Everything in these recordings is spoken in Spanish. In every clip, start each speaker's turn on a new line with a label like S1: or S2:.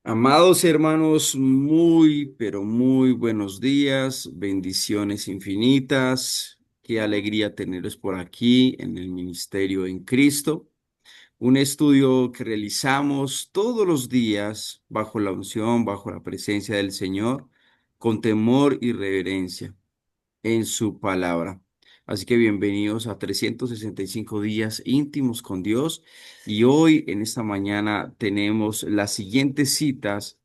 S1: Amados hermanos, muy, pero muy buenos días, bendiciones infinitas. Qué alegría tenerlos por aquí en el Ministerio en Cristo. Un estudio que realizamos todos los días bajo la unción, bajo la presencia del Señor, con temor y reverencia en su palabra. Así que bienvenidos a 365 días íntimos con Dios. Y hoy, en esta mañana, tenemos las siguientes citas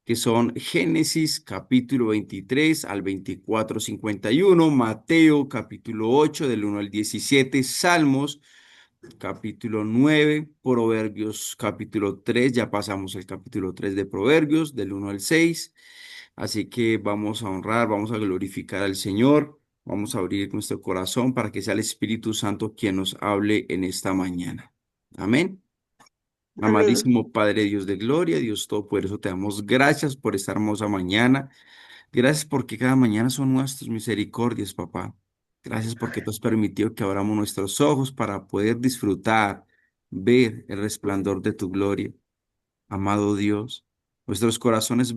S1: que son Génesis capítulo 23 al 24:51, Mateo capítulo 8 del 1 al 17, Salmos capítulo 9, Proverbios capítulo 3, ya pasamos al capítulo 3 de Proverbios del 1 al 6. Así que vamos a honrar, vamos a glorificar al Señor, vamos a abrir nuestro corazón para que sea el Espíritu Santo quien nos hable en esta mañana. Amén.
S2: Amén.
S1: Amadísimo Padre Dios de gloria, Dios Todopoderoso, te damos gracias por esta hermosa mañana. Gracias porque cada mañana son nuestras misericordias, papá. Gracias porque tú has permitido que abramos nuestros ojos para poder disfrutar, ver el resplandor de tu gloria. Amado Dios, nuestros corazones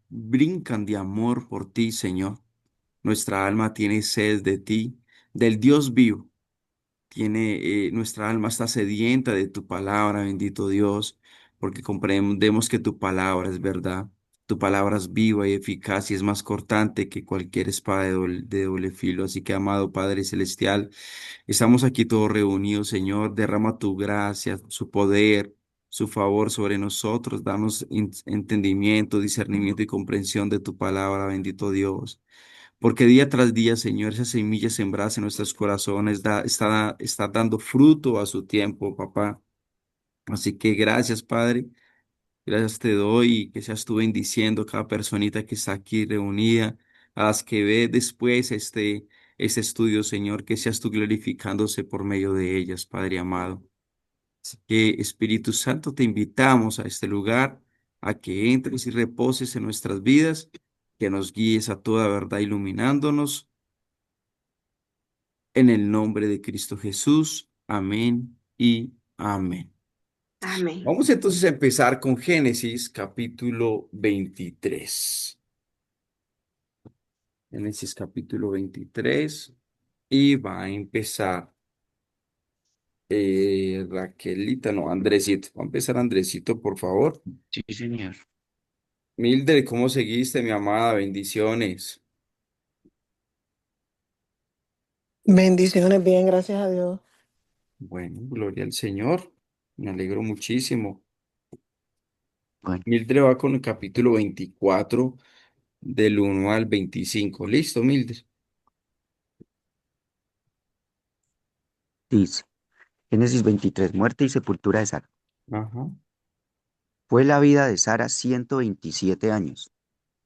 S1: brincan de amor por ti, Señor. Nuestra alma tiene sed de ti, del Dios vivo. Nuestra alma está sedienta de tu palabra, bendito Dios, porque comprendemos que tu palabra es verdad. Tu palabra es viva y eficaz y es más cortante que cualquier espada de doble filo. Así que, amado Padre Celestial, estamos aquí todos reunidos, Señor. Derrama tu gracia, su poder, su favor sobre nosotros. Danos entendimiento, discernimiento y comprensión de tu palabra, bendito Dios. Porque día tras día, Señor, esas semillas sembradas en nuestros corazones está dando fruto a su tiempo, papá. Así que gracias, Padre. Gracias te doy y que seas tú bendiciendo a cada personita que está aquí reunida, a las que ve después este estudio, Señor, que seas tú glorificándose por medio de ellas, Padre amado. Así que, Espíritu Santo, te invitamos a este lugar, a que entres y reposes en nuestras vidas, que nos guíes a toda verdad iluminándonos en el nombre de Cristo Jesús. Amén y amén.
S2: Amén.
S1: Vamos entonces a empezar con Génesis capítulo 23. Génesis capítulo 23. Y va a empezar Raquelita, no, Andresito. Va a empezar Andresito, por favor.
S3: Sí, señor.
S1: Mildred, ¿cómo seguiste, mi amada? Bendiciones.
S4: Bendiciones, bien, gracias a Dios.
S1: Bueno, gloria al Señor. Me alegro muchísimo.
S3: Bueno,
S1: Mildred va con el capítulo 24 del 1 al 25. ¿Listo, Mildred?
S3: dice, Génesis 23, muerte y sepultura de Sara.
S1: Ajá.
S3: Fue la vida de Sara 127 años.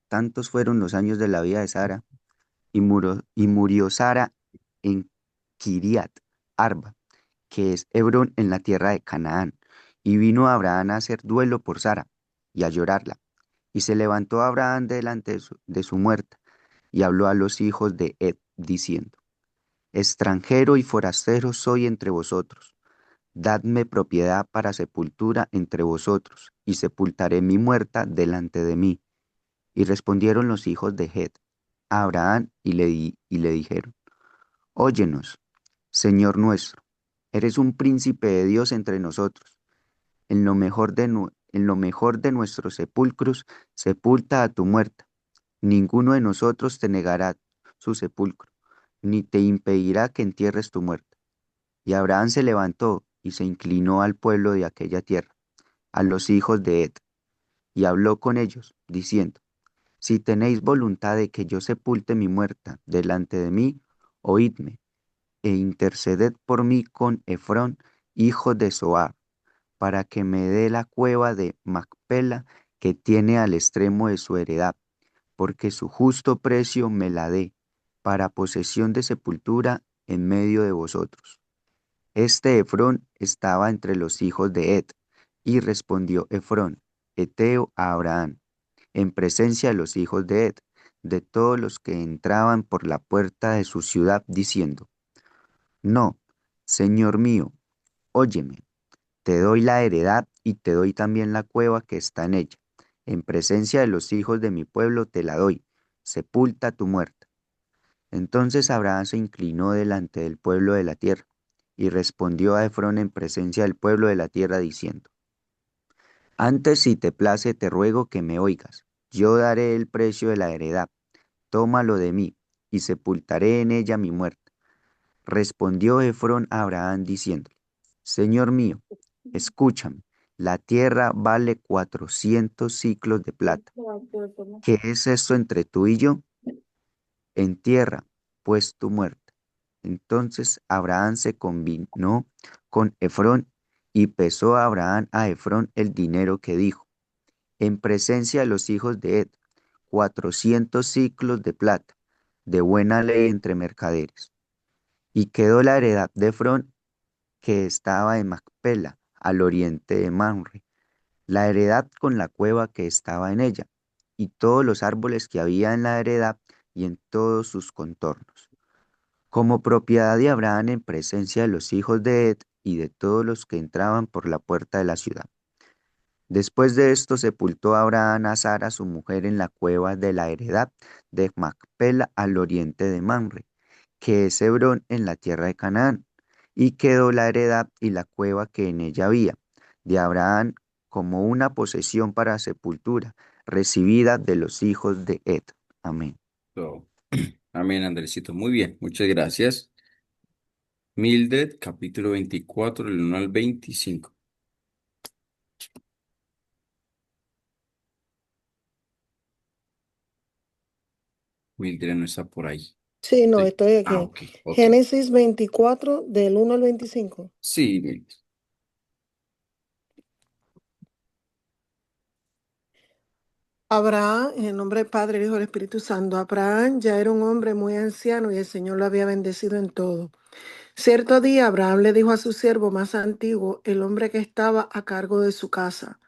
S3: Tantos fueron los años de la vida de Sara, y murió Sara en Kiriat Arba, que es Hebrón en la tierra de Canaán. Y vino Abraham a hacer duelo por Sara y a llorarla. Y se levantó Abraham delante de su muerta y habló a los hijos de Ed, diciendo, extranjero y forastero soy entre vosotros. Dadme propiedad para sepultura entre vosotros, y sepultaré mi muerta delante de mí. Y respondieron los hijos de Het a Abraham y le dijeron, óyenos, Señor nuestro, eres un príncipe de Dios entre nosotros. En lo mejor de nuestros sepulcros, sepulta a tu muerta. Ninguno de nosotros te negará su sepulcro, ni te impedirá que entierres tu muerta. Y Abraham se levantó y se inclinó al pueblo de aquella tierra, a los hijos de Het, y habló con ellos, diciendo, si tenéis voluntad de que yo sepulte mi muerta delante de mí, oídme, e interceded por mí con Efrón, hijo de Zoar, para que me dé la cueva de Macpela que tiene al extremo de su heredad, porque su justo precio me la dé, para posesión de sepultura en medio de vosotros. Este Efrón estaba entre los hijos de Et, y respondió Efrón, Eteo, a Abraham, en presencia de los hijos de Et, de todos los que entraban por la puerta de su ciudad, diciendo, no, Señor mío, óyeme, te doy la heredad y te doy también la cueva que está en ella. En presencia de los hijos de mi pueblo te la doy, sepulta tu muerta. Entonces Abraham se inclinó delante del pueblo de la tierra, y respondió a Efrón en presencia del pueblo de la tierra, diciendo: Antes, si te place, te ruego que me oigas. Yo daré el precio de la heredad, tómalo de mí, y sepultaré en ella mi muerta. Respondió Efrón a Abraham diciéndole: Señor mío, escúchame, la tierra vale 400 siclos de plata. ¿Qué es esto entre tú y yo? Entierra, pues, tu muerta. Entonces Abraham se combinó con Efrón, y pesó a Abraham a Efrón el dinero que dijo, en presencia de los hijos de Ed, 400 siclos de plata, de buena ley entre mercaderes. Y quedó la heredad de Efrón, que estaba en Macpela, al oriente de Mamre, la heredad con la cueva que estaba en ella, y todos los árboles que había en la heredad y en todos sus contornos, como propiedad de Abraham en presencia de los hijos de Ed y de todos los que entraban por la puerta de la ciudad. Después de esto sepultó Abraham a Sara su mujer en la cueva de la heredad de Macpela al oriente de Mamre, que es Hebrón en la tierra de Canaán, y quedó la heredad y la cueva que en ella había, de Abraham como una posesión para sepultura, recibida de los hijos de Ed. Amén.
S1: So, amén, Andresito. Muy bien, muchas gracias. Mildred, capítulo 24, del 1 al 25. Mildred no está por ahí.
S4: Sí, no,
S1: Sí.
S4: estoy
S1: Ah,
S4: aquí.
S1: ok, ok.
S4: Génesis 24, del 1 al 25.
S1: Sí, Mildred.
S4: Abraham, en el nombre del Padre, el Hijo y el Espíritu Santo. Abraham ya era un hombre muy anciano y el Señor lo había bendecido en todo. Cierto día, Abraham le dijo a su siervo más antiguo, el hombre que estaba a cargo de su casa: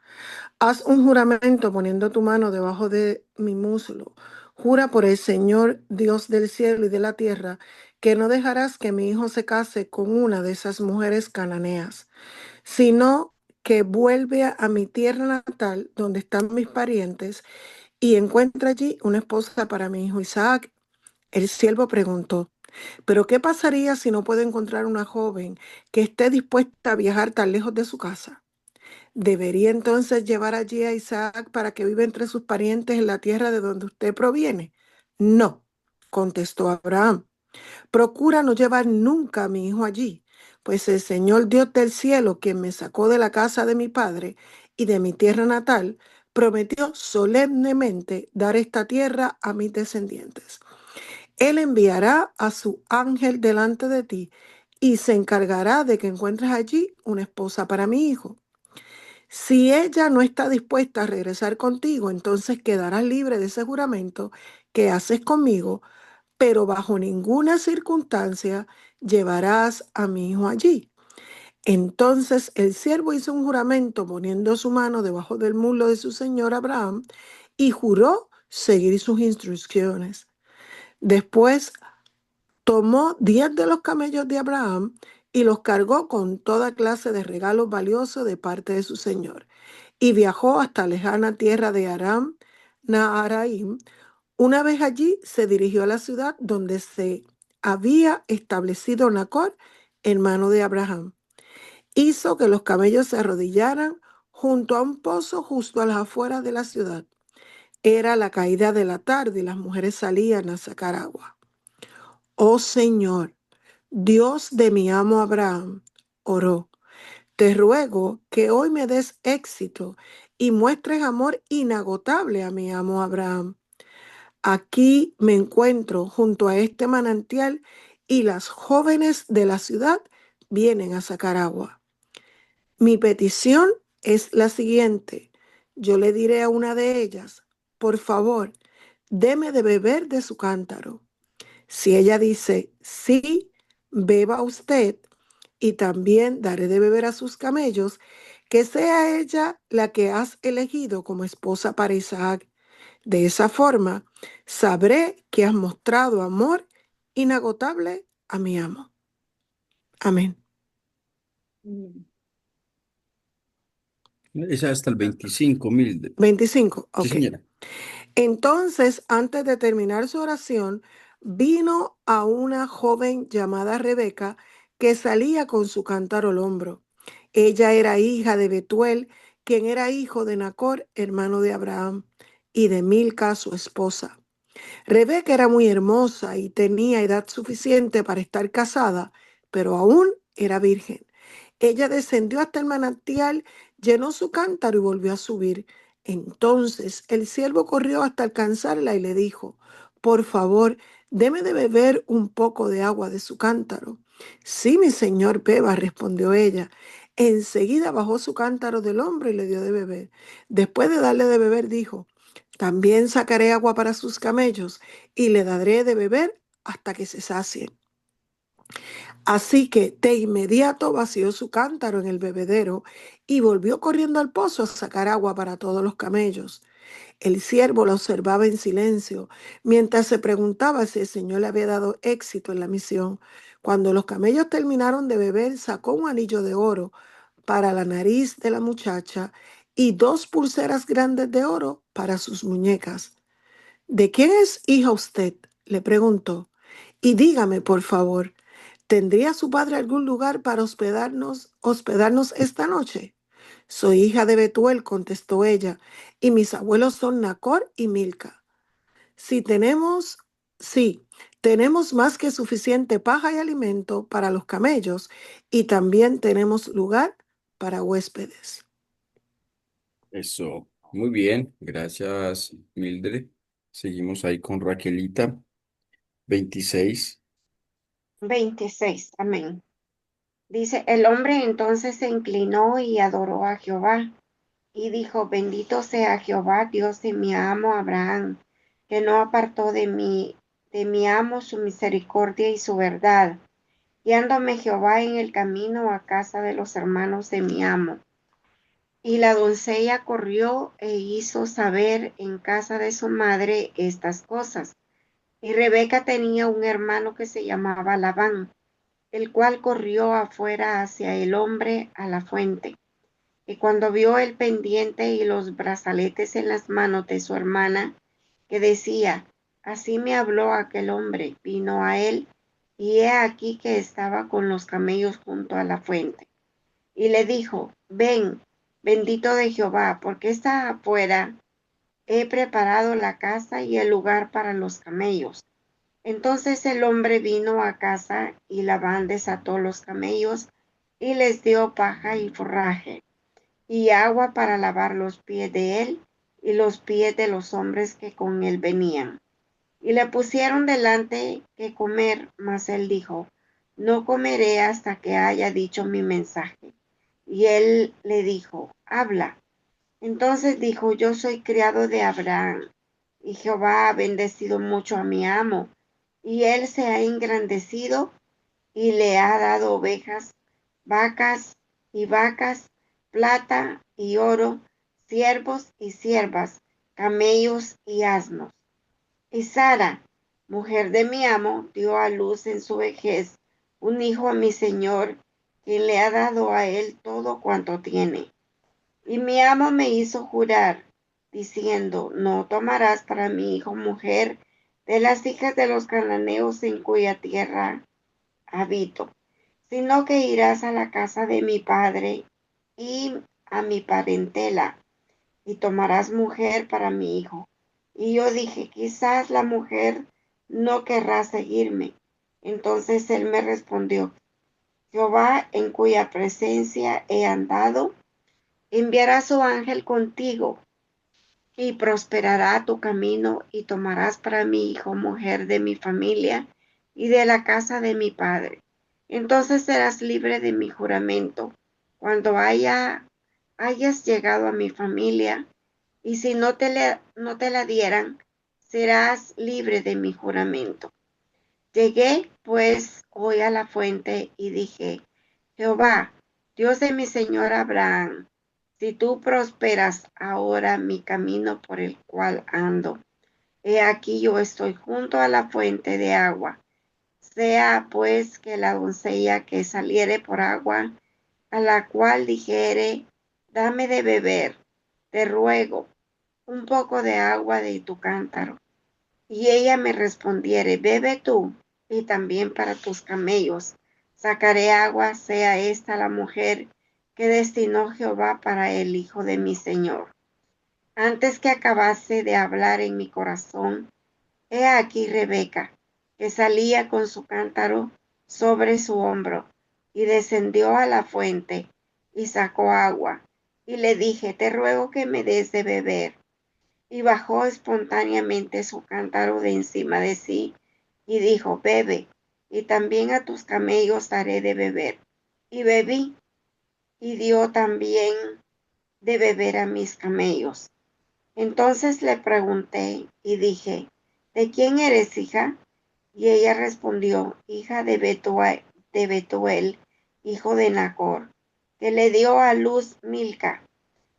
S4: Haz un juramento poniendo tu mano debajo de mi muslo. Jura por el Señor, Dios del cielo y de la tierra, que no dejarás que mi hijo se case con una de esas mujeres cananeas, sino que vuelve a mi tierra natal, donde están mis parientes, y encuentra allí una esposa para mi hijo Isaac. El siervo preguntó: ¿pero qué pasaría si no puedo encontrar una joven que esté dispuesta a viajar tan lejos de su casa? ¿Debería entonces llevar allí a Isaac para que viva entre sus parientes en la tierra de donde usted proviene? No, contestó Abraham. Procura no llevar nunca a mi hijo allí, pues el Señor Dios del cielo, quien me sacó de la casa de mi padre y de mi tierra natal, prometió solemnemente dar esta tierra a mis descendientes. Él enviará a su ángel delante de ti y se encargará de que encuentres allí una esposa para mi hijo. Si ella no está dispuesta a regresar contigo, entonces quedarás libre de ese juramento que haces conmigo, pero bajo ninguna circunstancia llevarás a mi hijo allí. Entonces el siervo hizo un juramento poniendo su mano debajo del muslo de su señor Abraham y juró seguir sus instrucciones. Después tomó 10 de los camellos de Abraham y los cargó con toda clase de regalos valiosos de parte de su señor, y viajó hasta la lejana tierra de Aram Naharaim. Una vez allí se dirigió a la ciudad donde se había establecido Nacor, hermano de Abraham. Hizo que los camellos se arrodillaran junto a un pozo justo a las afueras de la ciudad. Era la caída de la tarde y las mujeres salían a sacar agua. Oh Señor, Dios de mi amo Abraham, oró, te ruego que hoy me des éxito y muestres amor inagotable a mi amo Abraham. Aquí me encuentro junto a este manantial y las jóvenes de la ciudad vienen a sacar agua. Mi petición es la siguiente. Yo le diré a una de ellas: por favor, deme de beber de su cántaro. Si ella dice, sí, beba usted, y también daré de beber a sus camellos, que sea ella la que has elegido como esposa para Isaac. De esa forma, sabré que has mostrado amor inagotable a mi amo. Amén.
S1: Es hasta el 25, Mildred.
S4: 25,
S1: Sí,
S4: ok.
S1: señora.
S4: Entonces, antes de terminar su oración, vino a una joven llamada Rebeca que salía con su cántaro al hombro. Ella era hija de Betuel, quien era hijo de Nacor, hermano de Abraham, y de Milca, su esposa. Rebeca era muy hermosa y tenía edad suficiente para estar casada, pero aún era virgen. Ella descendió hasta el manantial, llenó su cántaro y volvió a subir. Entonces el siervo corrió hasta alcanzarla y le dijo: por favor, deme de beber un poco de agua de su cántaro. Sí, mi señor, beba, respondió ella. Enseguida bajó su cántaro del hombro y le dio de beber. Después de darle de beber, dijo: también sacaré agua para sus camellos y le daré de beber hasta que se sacien. Así que de inmediato vació su cántaro en el bebedero y volvió corriendo al pozo a sacar agua para todos los camellos. El siervo la observaba en silencio, mientras se preguntaba si el Señor le había dado éxito en la misión. Cuando los camellos terminaron de beber, sacó un anillo de oro para la nariz de la muchacha y dos pulseras grandes de oro para sus muñecas. ¿De quién es hija usted?, le preguntó. Y dígame, por favor, ¿tendría su padre algún lugar para hospedarnos esta noche? Soy hija de Betuel, contestó ella, y mis abuelos son Nacor y Milca. Si tenemos, sí, tenemos más que suficiente paja y alimento para los camellos, y también tenemos lugar para huéspedes.
S1: Eso. Muy bien. Gracias, Mildred. Seguimos ahí con Raquelita. 26.
S2: 26, amén. Dice, el hombre entonces se inclinó y adoró a Jehová y dijo, bendito sea Jehová, Dios de mi amo Abraham, que no apartó de mi amo su misericordia y su verdad, guiándome Jehová en el camino a casa de los hermanos de mi amo. Y la doncella corrió e hizo saber en casa de su madre estas cosas. Y Rebeca tenía un hermano que se llamaba Labán, el cual corrió afuera hacia el hombre a la fuente. Y cuando vio el pendiente y los brazaletes en las manos de su hermana, que decía, así me habló aquel hombre, vino a él, y he aquí que estaba con los camellos junto a la fuente. Y le dijo, ven, bendito de Jehová, porque está afuera, he preparado la casa y el lugar para los camellos. Entonces el hombre vino a casa y Labán desató los camellos y les dio paja y forraje y agua para lavar los pies de él y los pies de los hombres que con él venían. Y le pusieron delante que comer, mas él dijo, no comeré hasta que haya dicho mi mensaje. Y él le dijo, habla. Entonces dijo, yo soy criado de Abraham, y Jehová ha bendecido mucho a mi amo, y él se ha engrandecido y le ha dado ovejas, vacas, plata y oro, siervos y siervas, camellos y asnos. Y Sara, mujer de mi amo, dio a luz en su vejez un hijo a mi señor, quien le ha dado a él todo cuanto tiene. Y mi amo me hizo jurar, diciendo, no tomarás para mi hijo mujer de las hijas de los cananeos en cuya tierra habito, sino que irás a la casa de mi padre y a mi parentela, y tomarás mujer para mi hijo. Y yo dije, quizás la mujer no querrá seguirme. Entonces él me respondió, Jehová, en cuya presencia he andado, enviará su ángel contigo y prosperará tu camino y tomarás para mi hijo mujer de mi familia y de la casa de mi padre. Entonces serás libre de mi juramento cuando hayas llegado a mi familia, y si no te la dieran, serás libre de mi juramento. Llegué pues hoy a la fuente y dije, Jehová, Dios de mi señor Abraham, si tú prosperas ahora mi camino por el cual ando, he aquí yo estoy junto a la fuente de agua. Sea pues que la doncella que saliere por agua, a la cual dijere, dame de beber, te ruego, un poco de agua de tu cántaro. Y ella me respondiere, bebe tú, y también para tus camellos. Sacaré agua, sea esta la mujer que destinó Jehová para el hijo de mi señor. Antes que acabase de hablar en mi corazón, he aquí Rebeca, que salía con su cántaro sobre su hombro, y descendió a la fuente, y sacó agua. Y le dije, te ruego que me des de beber. Y bajó espontáneamente su cántaro de encima de sí, y dijo, bebe, y también a tus camellos daré de beber. Y bebí, y dio también de beber a mis camellos. Entonces le pregunté y dije, ¿de quién eres hija? Y ella respondió, hija de Betuel, hijo de Nacor, que le dio a luz Milca.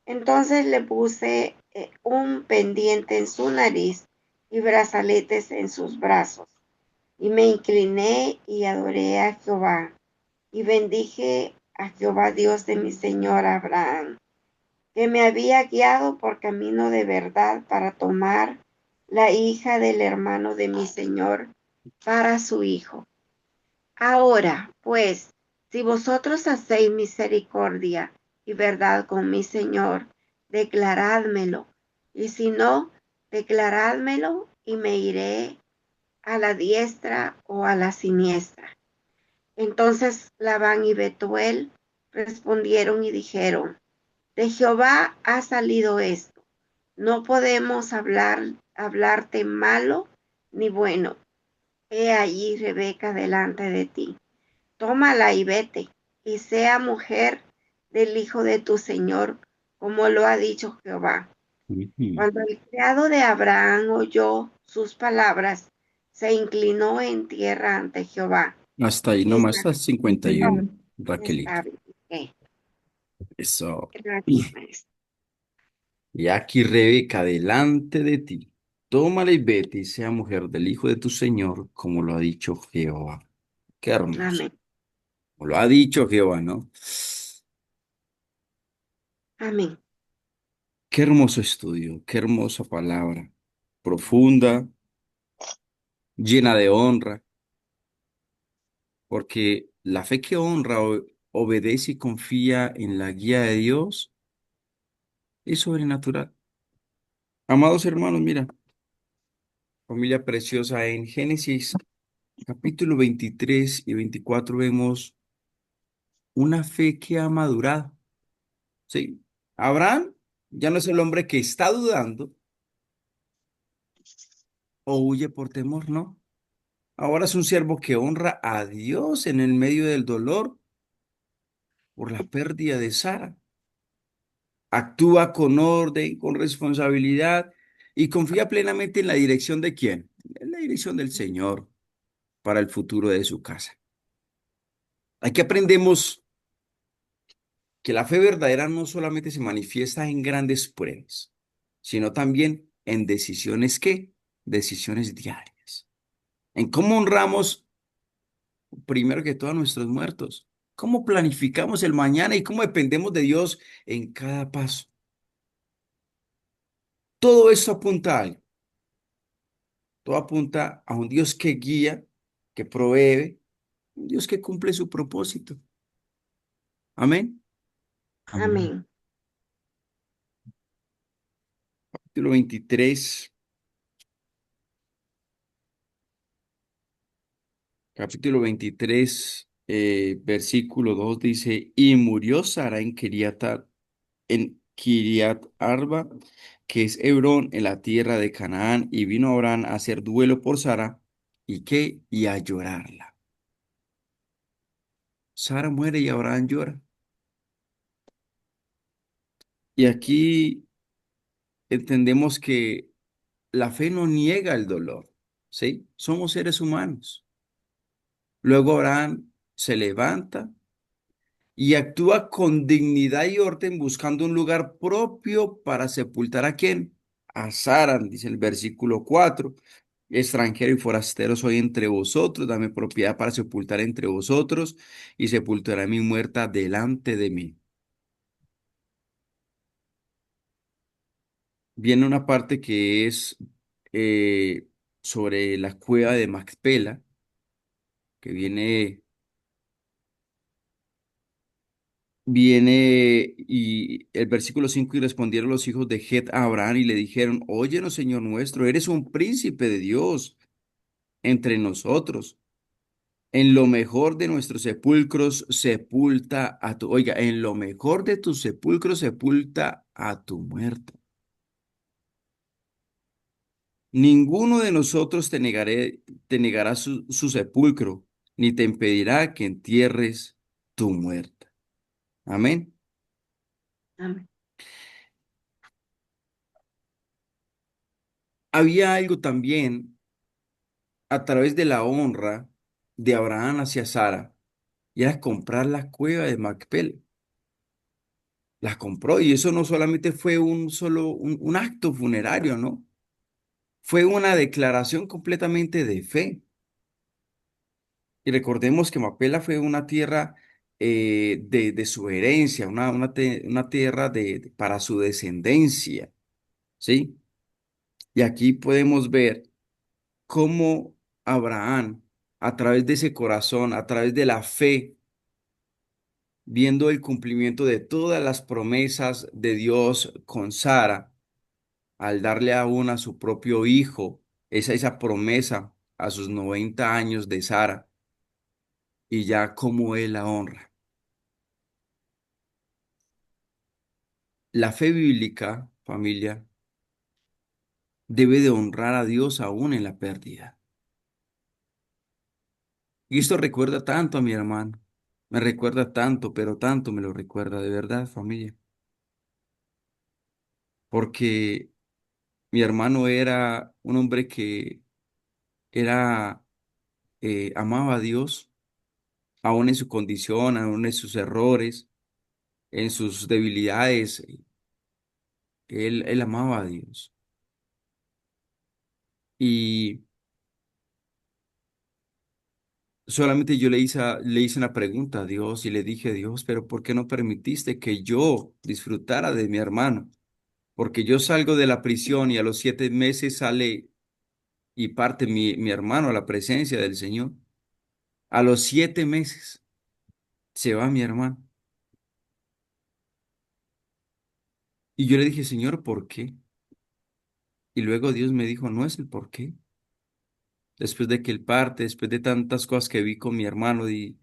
S2: Entonces le puse un pendiente en su nariz y brazaletes en sus brazos. Y me incliné y adoré a Jehová. Y bendije a Jehová Dios de mi señor Abraham, que me había guiado por camino de verdad para tomar la hija del hermano de mi señor para su hijo. Ahora, pues, si vosotros hacéis misericordia y verdad con mi señor, declarádmelo, y si no, declarádmelo y me iré a la diestra o a la siniestra. Entonces Labán y Betuel respondieron y dijeron, de Jehová ha salido esto. No podemos hablarte malo ni bueno. He allí Rebeca delante de ti. Tómala y vete, y sea mujer del hijo de tu señor, como lo ha dicho Jehová.
S1: Ujú.
S2: Cuando el criado de Abraham oyó sus palabras, se inclinó en tierra ante Jehová.
S1: Hasta ahí
S2: Y
S1: nomás, hasta 51, Raquelito.
S2: está bien. Ok,
S1: Eso.
S2: gracias, maestro.
S1: Y aquí Rebeca delante de ti. Tómala y vete y sea mujer del hijo de tu Señor, como lo ha dicho Jehová. Qué hermoso.
S2: Amén.
S1: Como lo ha dicho Jehová, ¿no?
S2: Amén.
S1: Qué hermoso estudio, qué hermosa palabra. Profunda, llena de honra, porque la fe que honra, obedece y confía en la guía de Dios es sobrenatural. Amados hermanos, mira, familia preciosa, en Génesis capítulo 23 y 24 vemos una fe que ha madurado. Sí, Abraham ya no es el hombre que está dudando o huye por temor, no. Ahora es un siervo que honra a Dios en el medio del dolor por la pérdida de Sara. Actúa con orden, con responsabilidad y confía plenamente en la dirección de quién, en la dirección del Señor para el futuro de su casa. Aquí aprendemos que la fe verdadera no solamente se manifiesta en grandes pruebas, sino también en decisiones ¿qué? Decisiones diarias. En cómo honramos primero que todo a nuestros muertos, cómo planificamos el mañana y cómo dependemos de Dios en cada paso. Todo esto apunta a algo, todo apunta a un Dios que guía, que provee, un Dios que cumple su propósito. Amén.
S3: Amén.
S2: Amén.
S1: Capítulo 23. Capítulo 23, versículo 2 dice, y murió Sara en Kiriat Arba, que es Hebrón, en la tierra de Canaán, y vino Abraham a hacer duelo por Sara, ¿y qué? Y a llorarla. Sara muere y Abraham llora. Y aquí entendemos que la fe no niega el dolor, ¿sí? Somos seres humanos. Luego Abraham se levanta y actúa con dignidad y orden buscando un lugar propio para sepultar a quién. A Sara, dice el versículo 4. Extranjero y forastero soy entre vosotros, dame propiedad para sepultar entre vosotros y sepultaré mi muerta delante de mí. viene una parte que es eh, sobre la cueva de Macpela, que viene y el versículo 5 y respondieron los hijos de Het a Abraham y le dijeron, óyenos, Señor nuestro, eres un príncipe de Dios entre nosotros. En lo mejor de nuestros sepulcros sepulta a tu, oiga, en lo mejor de tus sepulcros sepulta a tu muerto. Ninguno de nosotros te negará su sepulcro, ni te impedirá que entierres tu muerta. Amén.
S2: Amén.
S1: Había algo también a través de la honra de Abraham hacia Sara, y era comprar la cueva de Macpela. La compró, y eso no solamente fue un acto funerario, ¿no? Fue una declaración completamente de fe. Y recordemos que Mapela fue una tierra de su herencia, una tierra para su descendencia, ¿sí? Y aquí podemos ver cómo Abraham, a través de ese corazón, a través de la fe, viendo el cumplimiento de todas las promesas de Dios con Sara, al darle aún a su propio hijo, esa promesa a sus 90 años de Sara, y ya como él la honra. La fe bíblica, familia, debe de honrar a Dios aún en la pérdida. Y esto recuerda tanto a mi hermano. Me recuerda tanto, pero tanto me lo recuerda de verdad, familia. Porque mi hermano era un hombre que era, amaba a Dios, aún en su condición, aún en sus errores, en sus debilidades. Él amaba a Dios. Y solamente yo le hice una pregunta a Dios y le dije, Dios, pero ¿por qué no permitiste que yo disfrutara de mi hermano? Porque yo salgo de la prisión y a los 7 meses sale y parte mi hermano a la presencia del Señor. A los 7 meses se va mi hermano. Y yo le dije, Señor, ¿por qué? Y luego Dios me dijo, no es el por qué. Después de que él parte, después de tantas cosas que vi con mi hermano y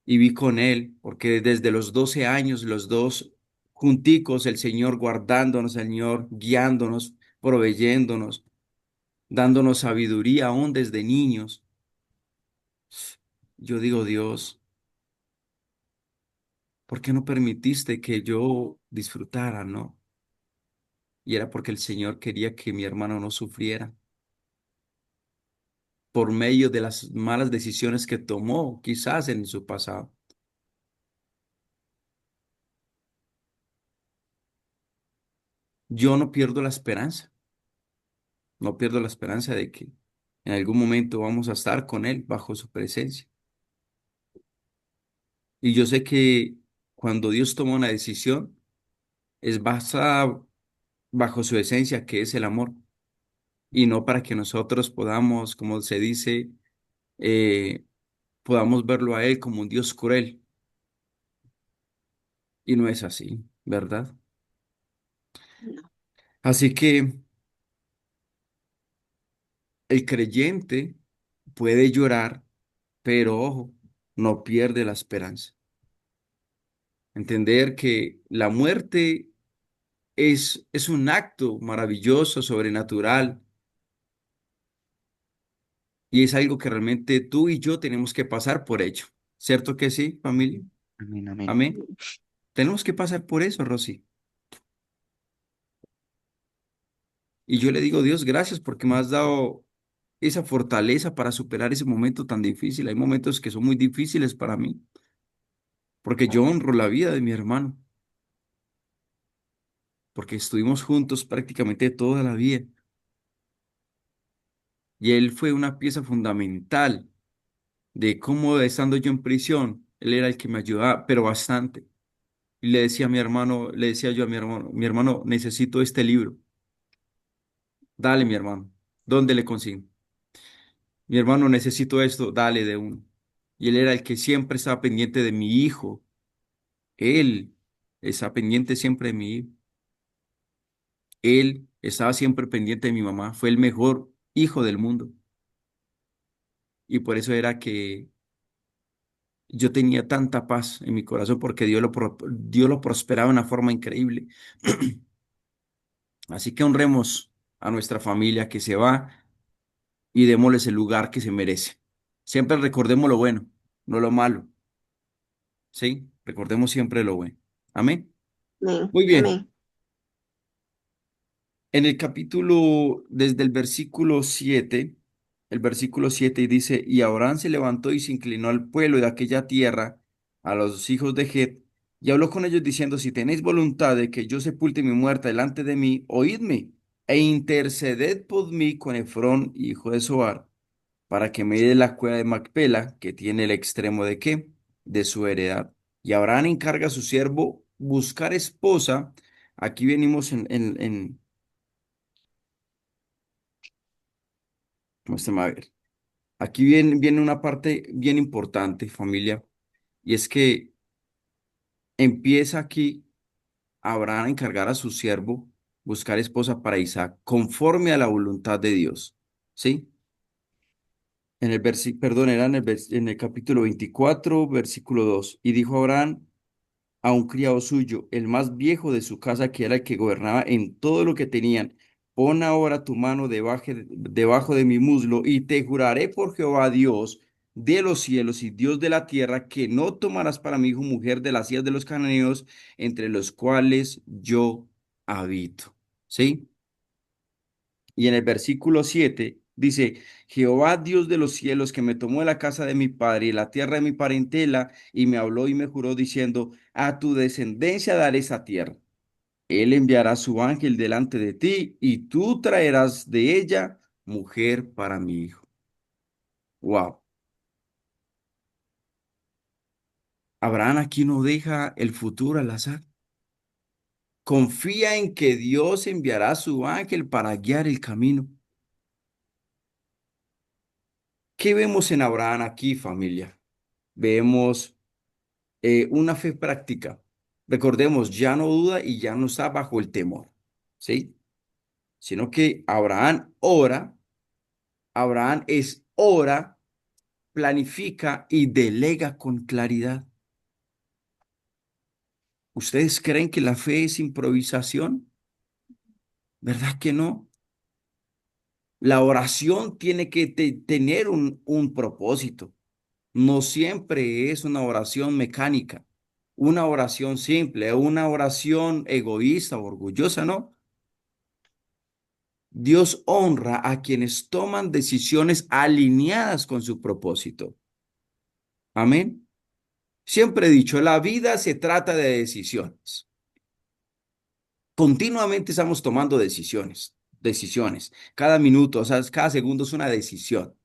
S1: vi con él, porque desde los 12 años, los dos junticos, el Señor guardándonos, el Señor guiándonos, proveyéndonos, dándonos sabiduría aún desde niños. Yo digo, Dios, ¿por qué no permitiste que yo disfrutara, no? Y era porque el Señor quería que mi hermano no sufriera por medio de las malas decisiones que tomó, quizás en su pasado. Yo no pierdo la esperanza, no pierdo la esperanza de que en algún momento vamos a estar con Él bajo su presencia. Y yo sé que cuando Dios toma una decisión, es basada bajo su esencia, que es el amor, y no para que nosotros podamos, como se dice, eh, podamos verlo a Él como un Dios cruel. Y no es así, ¿verdad?
S2: No.
S1: Así que el creyente puede llorar, pero ojo, no pierde la esperanza. Entender que la muerte es un acto maravilloso, sobrenatural, y es algo que realmente tú y yo tenemos que pasar por ello. ¿Cierto que sí, familia?
S3: Amén, amén.
S1: Amén. Tenemos que pasar por eso, Rosy. Y yo le digo, Dios, gracias porque me has dado esa fortaleza para superar ese momento tan difícil. Hay momentos que son muy difíciles para mí, porque yo honro la vida de mi hermano, porque estuvimos juntos prácticamente toda la vida. Y él fue una pieza fundamental de cómo estando yo en prisión, él era el que me ayudaba, pero bastante. Y le decía a mi hermano, le decía yo a mi hermano, necesito este libro. Dale, mi hermano. ¿Dónde le consigo? Mi hermano, necesito esto, dale de uno. Y él era el que siempre estaba pendiente de mi hijo. Él está pendiente siempre de mi hijo. Él estaba siempre pendiente de mi mamá. Fue el mejor hijo del mundo. Y por eso era que yo tenía tanta paz en mi corazón, porque Dios lo prosperaba de una forma increíble. Así que honremos a nuestra familia que se va y démosles el lugar que se merece. Siempre recordemos lo bueno, no lo malo. ¿Sí? Recordemos siempre lo bueno. Amén.
S2: Amén.
S1: Muy bien.
S2: Amén.
S1: En el capítulo, desde el versículo 7 dice, y Abraham se levantó y se inclinó al pueblo de aquella tierra, a los hijos de Het, y habló con ellos diciendo, si tenéis voluntad de que yo sepulte mi muerta delante de mí, oídme, e interceded por mí con Efrón, hijo de Zoar, para que me dé la cueva de Macpela, que tiene el extremo de qué, de su heredad. Y Abraham encarga a su siervo buscar esposa. Aquí venimos muéstrame a ver. Aquí viene una parte bien importante, familia, y es que empieza aquí Abraham a encargar a su siervo buscar esposa para Isaac, conforme a la voluntad de Dios. ¿Sí? Perdón, era en el capítulo 24, versículo 2. Y dijo Abraham a un criado suyo, el más viejo de su casa, que era el que gobernaba en todo lo que tenían. Pon ahora tu mano debajo de mi muslo y te juraré por Jehová Dios de los cielos y Dios de la tierra, que no tomarás para mi hijo mujer de las hijas de los cananeos, entre los cuales yo habito. ¿Sí? Y en el versículo 7 dice, Jehová Dios de los cielos, que me tomó de la casa de mi padre y la tierra de mi parentela, y me habló y me juró diciendo, a tu descendencia daré esa tierra. Él enviará su ángel delante de ti, y tú traerás de ella mujer para mi hijo. Wow. Abraham aquí no deja el futuro al azar. Confía en que Dios enviará su ángel para guiar el camino. ¿Qué vemos en Abraham aquí, familia? Vemos una fe práctica. Recordemos, ya no duda y ya no está bajo el temor, ¿sí? Sino que Abraham ora, ora, planifica y delega con claridad. ¿Ustedes creen que la fe es improvisación? ¿Verdad que no? La oración tiene que tener un propósito. No siempre es una oración mecánica, una oración simple, una oración egoísta, orgullosa, ¿no? Dios honra a quienes toman decisiones alineadas con su propósito. Amén. Siempre he dicho, la vida se trata de decisiones. Continuamente estamos tomando decisiones, decisiones. Cada minuto, o sea, cada segundo es una decisión.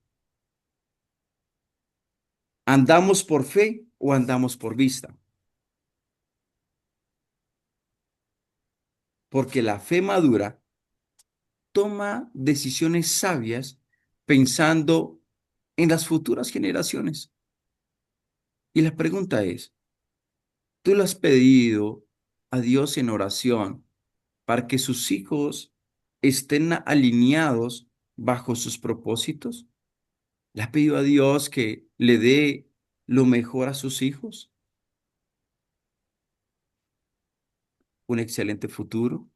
S1: ¿Andamos por fe o andamos por vista? Porque la fe madura toma decisiones sabias pensando en las futuras generaciones. Y la pregunta es, ¿tú le has pedido a Dios en oración para que sus hijos estén alineados bajo sus propósitos? ¿Le has pedido a Dios que le dé lo mejor a sus hijos? Un excelente futuro,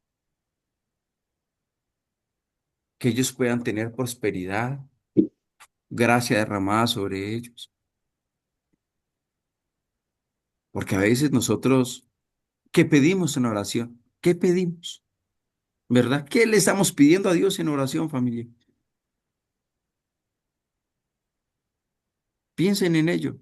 S1: que ellos puedan tener prosperidad, gracia derramada sobre ellos. Porque a veces nosotros, ¿qué pedimos en oración? ¿Qué pedimos? ¿Verdad? ¿Qué le estamos pidiendo a Dios en oración, familia? Piensen en ello.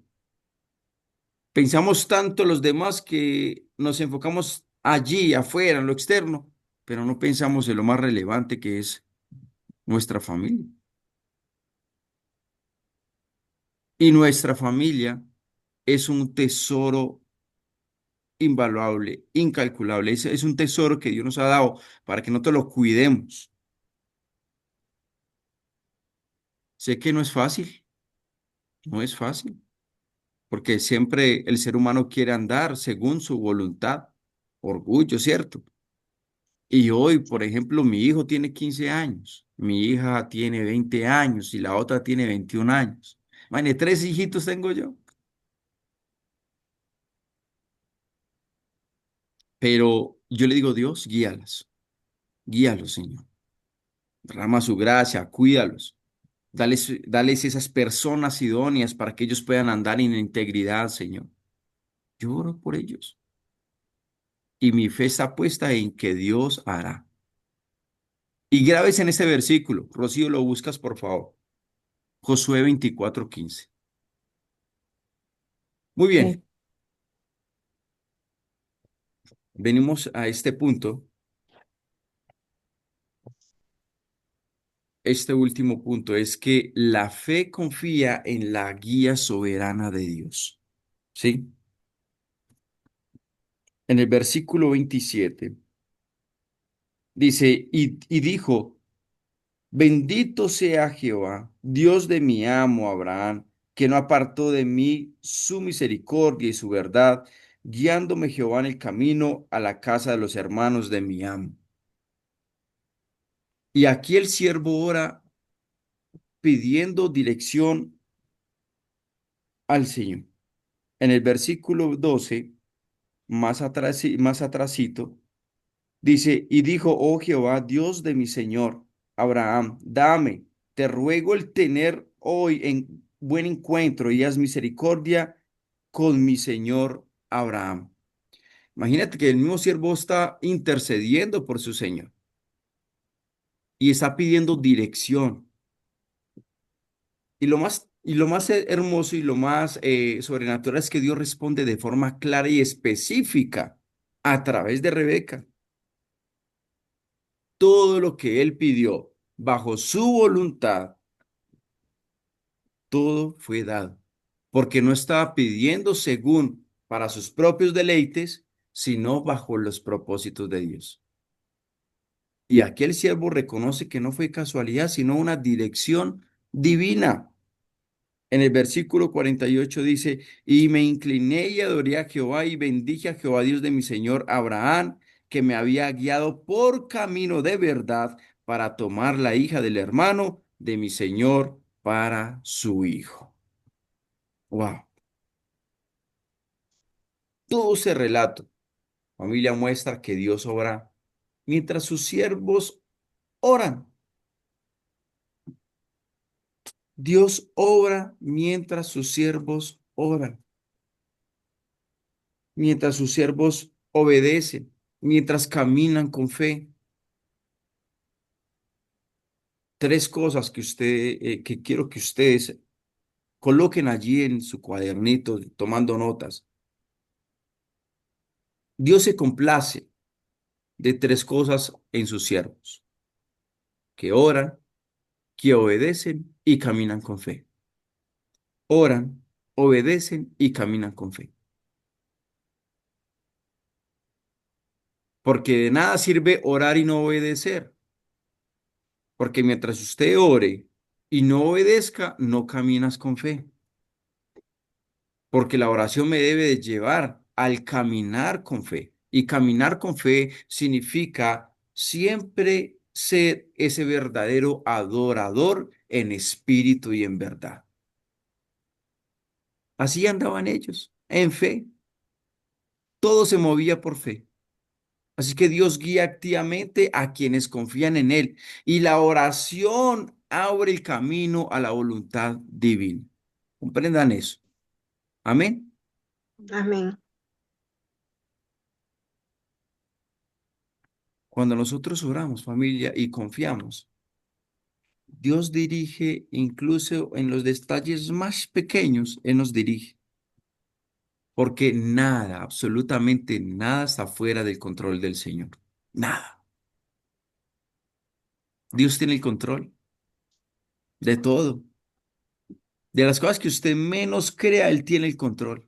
S1: Pensamos tanto los demás que nos enfocamos allí, afuera, en lo externo, pero no pensamos en lo más relevante que es nuestra familia. Y nuestra familia es un tesoro invaluable, incalculable. Es un tesoro que Dios nos ha dado para que nosotros lo cuidemos. Sé que no es fácil, no es fácil, porque siempre el ser humano quiere andar según su voluntad, orgullo, ¿cierto? Y hoy, por ejemplo, mi hijo tiene 15 años, mi hija tiene 20 años y la otra tiene 21 años. Imagínate, tres hijitos tengo yo, pero yo le digo, Dios, guíalas, guíalos, Señor. Derrama su gracia, cuídalos. Dales esas personas idóneas para que ellos puedan andar en integridad, Señor. Yo oro por ellos. Y mi fe está puesta en que Dios hará. Y grabes en este versículo. Rocío, lo buscas, por favor. Josué 24:15. Muy
S4: Sí.
S1: bien. Venimos a este punto, este último punto, es que la fe confía en la guía soberana de Dios. ¿Sí? En el versículo 27 dice, y dijo, bendito sea Jehová, Dios de mi amo Abraham, que no apartó de mí su misericordia y su verdad, guiándome Jehová en el camino a la casa de los hermanos de mi amo. Y aquí el siervo ora pidiendo dirección al Señor. En el versículo 12, más atrasito, dice, y dijo, oh Jehová, Dios de mi Señor, Abraham, dame, te ruego el tener hoy en buen encuentro y haz misericordia con mi Señor Abraham. Imagínate que el mismo siervo está intercediendo por su Señor y está pidiendo dirección. Y lo más hermoso y lo más sobrenatural es que Dios responde de forma clara y específica a través de Rebeca. Todo lo que él pidió bajo su voluntad, todo fue dado. Porque no estaba pidiendo según para sus propios deleites, sino bajo los propósitos de Dios. Y aquel siervo reconoce que no fue casualidad, sino una dirección divina. En el versículo 48 dice, y me incliné y adoré a Jehová y bendije a Jehová Dios de mi señor Abraham, que me había guiado por camino de verdad para tomar la hija del hermano de mi señor para su hijo. Wow. Todo ese relato, familia, muestra que Dios obra mientras sus siervos oran. Dios obra mientras sus siervos oran, mientras sus siervos obedecen, mientras caminan con fe. Tres cosas que quiero que ustedes coloquen allí en su cuadernito, tomando notas. Dios se complace de tres cosas en sus siervos, que oran, que obedecen y caminan con fe. Oran, obedecen y caminan con fe. Porque de nada sirve orar y no obedecer. Porque mientras usted ore y no obedezca, no caminas con fe. Porque la oración me debe de llevar al caminar con fe. Y caminar con fe significa siempre ser ese verdadero adorador en espíritu y en verdad. Así andaban ellos, en fe. Todo se movía por fe. Así que Dios guía activamente a quienes confían en Él. Y la oración abre el camino a la voluntad divina. Comprendan eso. Amén.
S2: Amén.
S1: Cuando nosotros oramos, familia, y confiamos, Dios dirige incluso en los detalles más pequeños, Él nos dirige, porque nada, absolutamente nada está fuera del control del Señor. Nada. Dios tiene el control de todo. De las cosas que usted menos crea, Él tiene el control.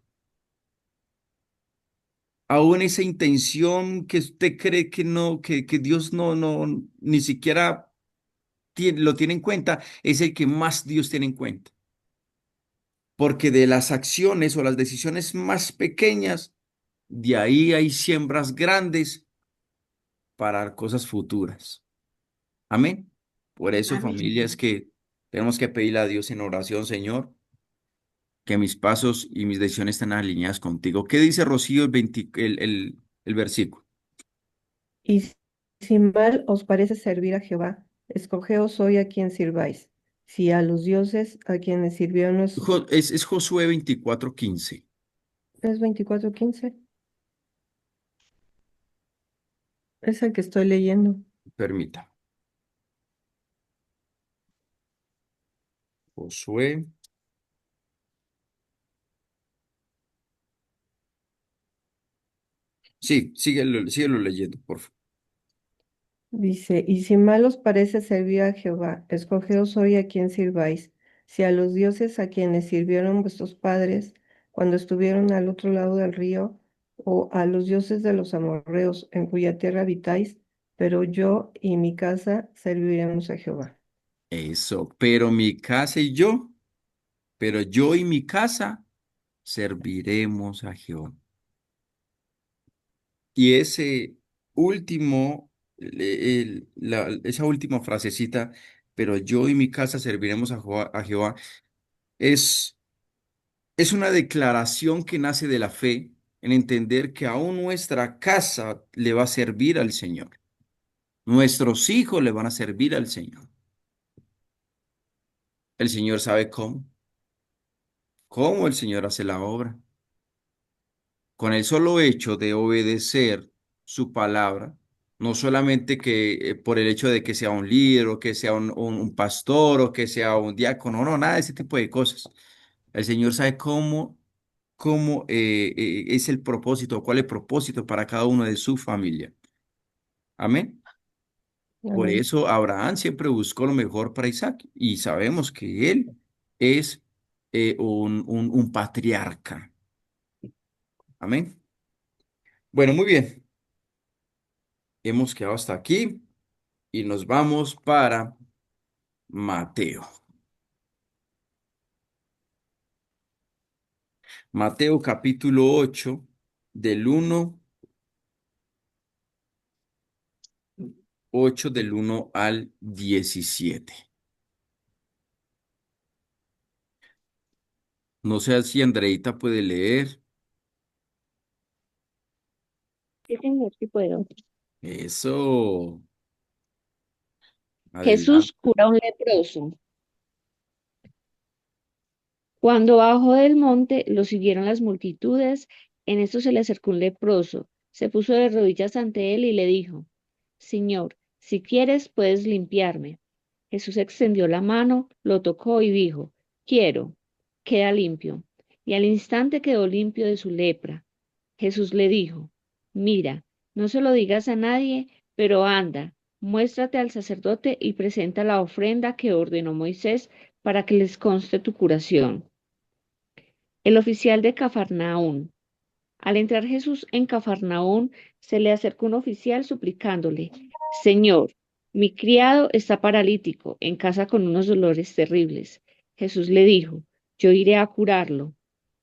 S1: Aún esa intención que usted cree que no, que Dios no, ni siquiera lo tiene en cuenta es el que más Dios tiene en cuenta. Porque de las acciones o las decisiones más pequeñas, de ahí hay siembras grandes para cosas futuras. Amén. Por eso,
S2: Amén.
S1: familia, es que tenemos que pedirle a Dios en oración, Señor, que mis pasos y mis decisiones estén alineadas contigo. ¿Qué dice Rocío el versículo?
S5: Y si mal os parece servir a Jehová, escogeos hoy a quien sirváis, si a los dioses a quienes sirvieron nuestros...
S1: Es Josué 24:15.
S5: ¿Es 24:15? Es el que estoy leyendo.
S1: Permita. Josué. Sí, síguelo leyendo, por favor.
S5: Dice, y si mal os parece servir a Jehová, escogeos hoy a quien sirváis, si a los dioses a quienes sirvieron vuestros padres cuando estuvieron al otro lado del río, o a los dioses de los amorreos en cuya tierra habitáis, pero yo y mi casa serviremos a Jehová.
S1: Eso, pero yo y mi casa serviremos a Jehová. Y ese último, esa última frasecita, pero yo y mi casa serviremos a Jehová, es, es una declaración que nace de la fe en entender que aún nuestra casa le va a servir al Señor. Nuestros hijos le van a servir al Señor. El Señor sabe cómo el Señor hace la obra. Con el solo hecho de obedecer su palabra, no solamente que por el hecho de que sea un líder o que sea un pastor o que sea un diácono, no, nada de ese tipo de cosas. El Señor sabe cómo es el propósito, cuál es el propósito para cada uno de su familia. Amén. Por
S5: Amén.
S1: eso Abraham siempre buscó lo mejor para Isaac y sabemos que él es un patriarca. Amén. Bueno, muy bien. Hemos quedado hasta aquí y nos vamos para Mateo. Mateo capítulo 8 del 1 al 17. No sé si Andreita puede leer.
S6: Sí, señor, sí puedo.
S1: Eso. Adelante.
S6: Jesús cura a un leproso. Cuando bajó del monte, lo siguieron las multitudes. En esto se le acercó un leproso. Se puso de rodillas ante él y le dijo, Señor, si quieres, puedes limpiarme. Jesús extendió la mano, lo tocó y dijo, quiero, queda limpio. Y al instante quedó limpio de su lepra. Jesús le dijo, mira, no se lo digas a nadie, pero anda, muéstrate al sacerdote y presenta la ofrenda que ordenó Moisés para que les conste tu curación. El oficial de Cafarnaún. Al entrar Jesús en Cafarnaún, se le acercó un oficial suplicándole, Señor, mi criado está paralítico, en casa con unos dolores terribles. Jesús le dijo, yo iré a curarlo.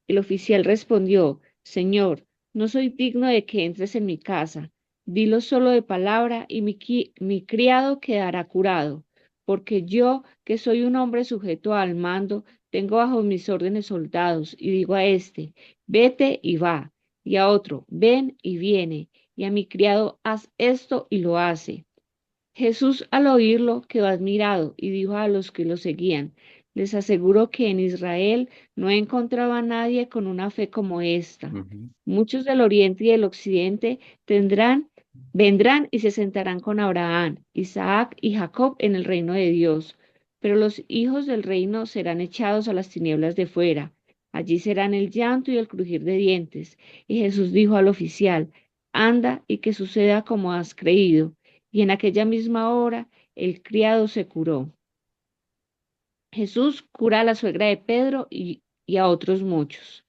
S6: El oficial respondió, Señor, no soy digno de que entres en mi casa. Dilo solo de palabra y mi criado quedará curado, porque yo, que soy un hombre sujeto al mando, tengo bajo mis órdenes soldados, y digo a este, vete y va, y a otro, ven y viene, y a mi criado, haz esto y lo hace. Jesús al oírlo quedó admirado y dijo a los que lo seguían, les aseguro que en Israel no he encontrado a nadie con una fe como esta.
S1: Ujú.
S6: Muchos del oriente y del occidente vendrán y se sentarán con Abraham, Isaac y Jacob en el reino de Dios, pero los hijos del reino serán echados a las tinieblas de fuera. Allí serán el llanto y el crujir de dientes. Y Jesús dijo al oficial, anda y que suceda como has creído. Y en aquella misma hora el criado se curó. Jesús cura a la suegra de Pedro y a otros muchos.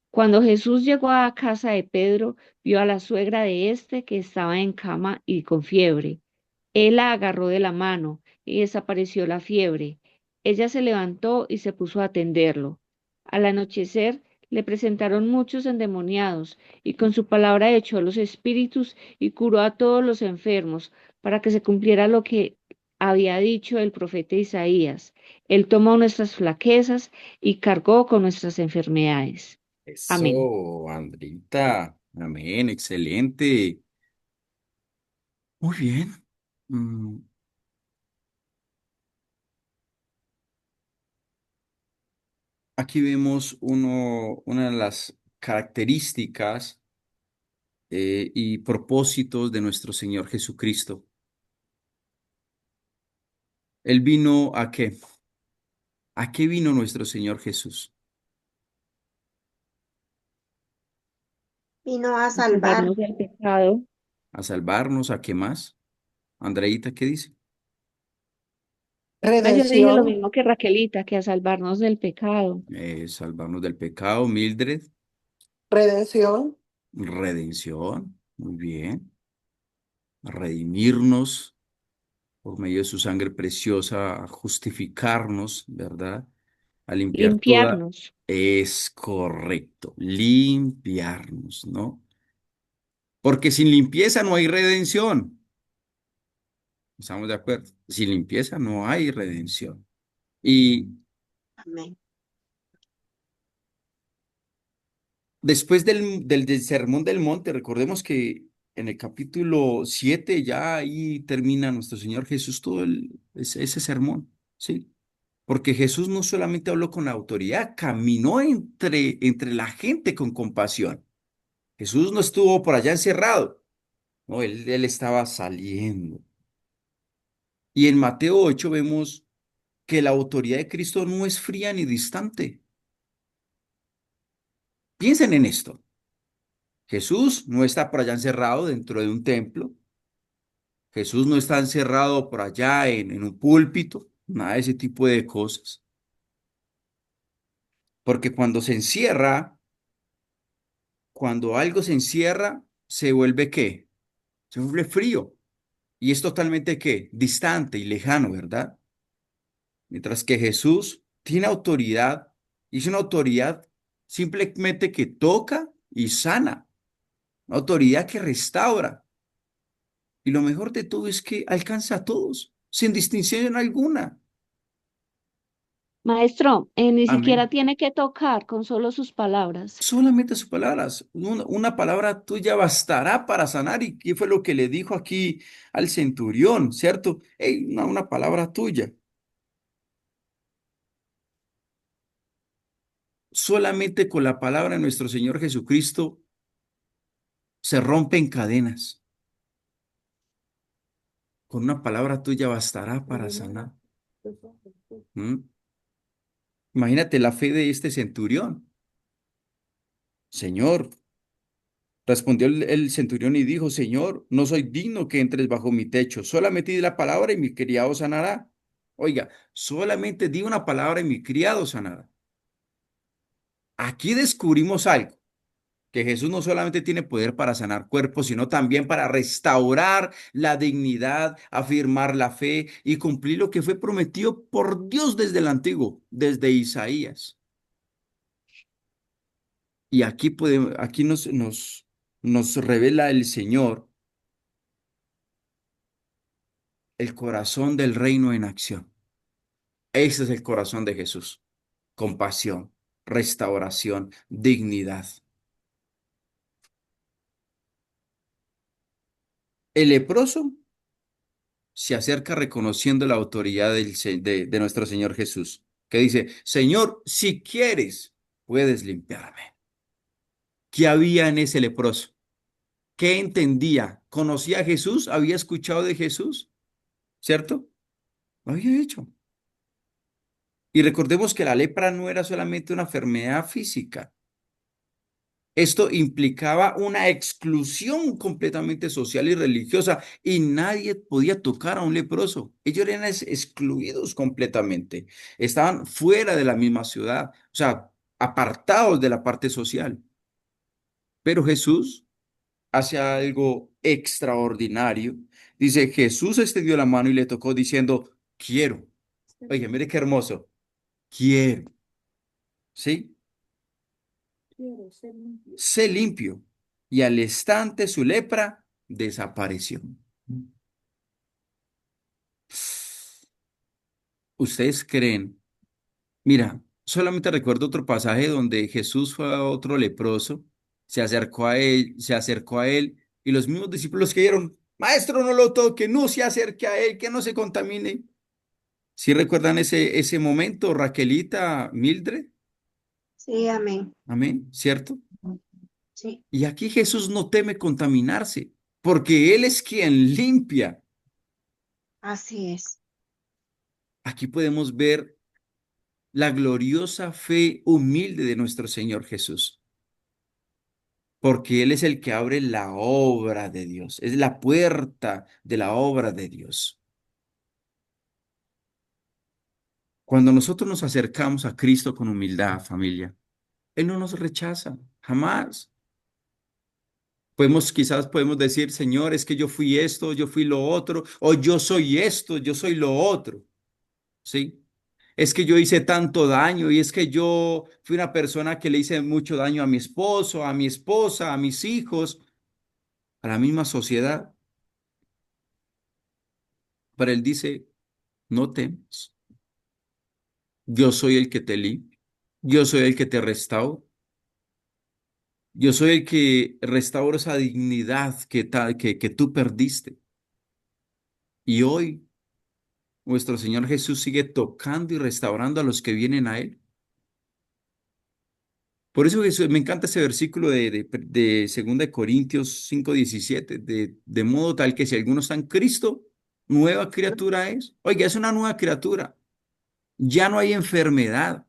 S6: Cuando Jesús llegó a casa de Pedro, vio a la suegra de éste que estaba en cama y con fiebre. Él la agarró de la mano y desapareció la fiebre. Ella se levantó y se puso a atenderlo. Al anochecer le presentaron muchos endemoniados, y con su palabra echó los espíritus y curó a todos los enfermos, para que se cumpliera lo que había dicho el profeta Isaías. Él tomó nuestras flaquezas y cargó con nuestras enfermedades. Amén.
S1: Eso, Andrita. Amén, excelente. Muy bien. Mm, Aquí vemos una de las características y propósitos de nuestro Señor Jesucristo. Él vino ¿a qué? ¿A qué vino nuestro Señor Jesús?
S2: Vino a
S6: A
S2: salvar.
S6: salvarnos del pecado.
S1: ¿A salvarnos? ¿A qué más? Andreita, ¿qué dice?
S6: Ah, yo le dije lo
S4: Redención,
S6: mismo que Raquelita, que a salvarnos del pecado.
S1: Salvarnos del pecado. Mildred,
S4: redención,
S1: redención. Muy bien. Redimirnos por medio de su sangre preciosa, a justificarnos, ¿verdad? A limpiar toda.
S6: Limpiarnos.
S1: Es correcto, limpiarnos, ¿no? Porque sin limpieza no hay redención. ¿Estamos de acuerdo? Sin limpieza no hay redención. Y
S2: Amén.
S1: después del Sermón del Monte, recordemos que en el capítulo 7 ya ahí termina nuestro Señor Jesús todo ese sermón, ¿sí? Porque Jesús no solamente habló con autoridad, caminó entre la gente con compasión. Jesús no estuvo por allá encerrado, no, él estaba saliendo. Y en Mateo 8 vemos que la autoridad de Cristo no es fría ni distante. Piensen en esto. Jesús no está por allá encerrado dentro de un templo. Jesús no está encerrado por allá en un púlpito, nada de ese tipo de cosas. Porque cuando algo se encierra, ¿se vuelve qué? Se vuelve frío. Y es totalmente qué? Distante y lejano, ¿verdad? Mientras que Jesús tiene autoridad y es una autoridad simplemente que toca y sana, una autoridad que restaura. Y lo mejor de todo es que alcanza a todos, sin distinción alguna.
S6: Maestro, ni siquiera
S1: Amén.
S6: tiene que tocar con solo sus palabras.
S1: Solamente sus palabras, una palabra tuya bastará para sanar. ¿Y qué fue lo que le dijo aquí al centurión, cierto? Ey, una palabra tuya. Solamente con la palabra de nuestro Señor Jesucristo se rompen cadenas. Con una palabra tuya bastará para sanar. ¿Mm? Imagínate la fe de este centurión. Señor, respondió el centurión y dijo, Señor, no soy digno que entres bajo mi techo. Solamente di la palabra y mi criado sanará. Oiga, solamente di una palabra y mi criado sanará. Aquí descubrimos algo, que Jesús no solamente tiene poder para sanar cuerpos, sino también para restaurar la dignidad, afirmar la fe y cumplir lo que fue prometido por Dios desde el antiguo, desde Isaías. Y aquí nos revela el Señor el corazón del reino en acción. Ese es el corazón de Jesús. Compasión, restauración, dignidad. El leproso se acerca reconociendo la autoridad de nuestro Señor Jesús, que dice, Señor, si quieres, puedes limpiarme. ¿Qué había en ese leproso? ¿Qué entendía? ¿Conocía a Jesús? ¿Había escuchado de Jesús? ¿Cierto? Lo había hecho. Y recordemos que la lepra no era solamente una enfermedad física. Esto implicaba una exclusión completamente social y religiosa y nadie podía tocar a un leproso. Ellos eran excluidos completamente. Estaban fuera de la misma ciudad, o sea, apartados de la parte social. Pero Jesús hace algo extraordinario. Dice, Jesús extendió la mano y le tocó diciendo, quiero. Oye, mire qué hermoso. Quiero, ¿sí? Sé limpio. Y al instante su lepra desapareció. ¿Ustedes creen? Mira, solamente recuerdo otro pasaje donde Jesús fue a otro leproso, se acercó a él y los mismos discípulos que dijeron, Maestro, no lo toque, no se acerque a él, que no se contamine. ¿Sí recuerdan ese momento, Raquelita, Mildred?
S2: Sí, amén.
S1: Amén, ¿cierto?
S2: Sí,
S1: Y aquí Jesús no teme contaminarse, porque Él es quien limpia.
S2: así es.
S1: Aquí podemos ver la gloriosa fe humilde de nuestro Señor Jesús, porque Él es el que abre la obra de Dios, es la puerta de la obra de Dios. Cuando nosotros nos acercamos a Cristo con humildad, familia, Él no nos rechaza, jamás. Quizás podemos decir, Señor, es que yo fui esto, yo fui lo otro, o yo soy esto, yo soy lo otro, ¿sí? Es que yo hice tanto daño y es que yo fui una persona que le hice mucho daño a mi esposo, a mi esposa, a mis hijos, a la misma sociedad. Pero Él dice, no temas, yo soy el que te limpio, yo soy el que te restauro, yo soy el que restauro esa dignidad que tú perdiste. Y hoy nuestro Señor Jesús sigue tocando y restaurando a los que vienen a Él. Por eso me encanta ese versículo de 2 de Corintios 5:17, de modo tal que si alguno está en Cristo, nueva criatura es. Oiga, es una nueva criatura. Ya no hay enfermedad.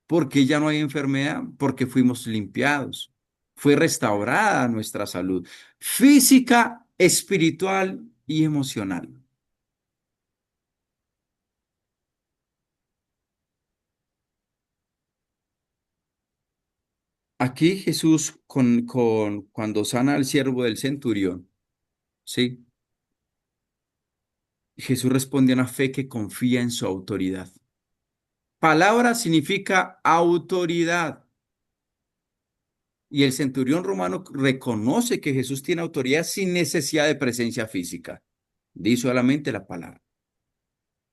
S1: ¿Por qué ya no hay enfermedad? Porque fuimos limpiados. Fue restaurada nuestra salud física, espiritual y emocional. Aquí Jesús, cuando sana al siervo del centurión, ¿sí? Jesús responde a una fe que confía en su autoridad. Palabra significa autoridad. Y el centurión romano reconoce que Jesús tiene autoridad sin necesidad de presencia física. Di solamente la palabra.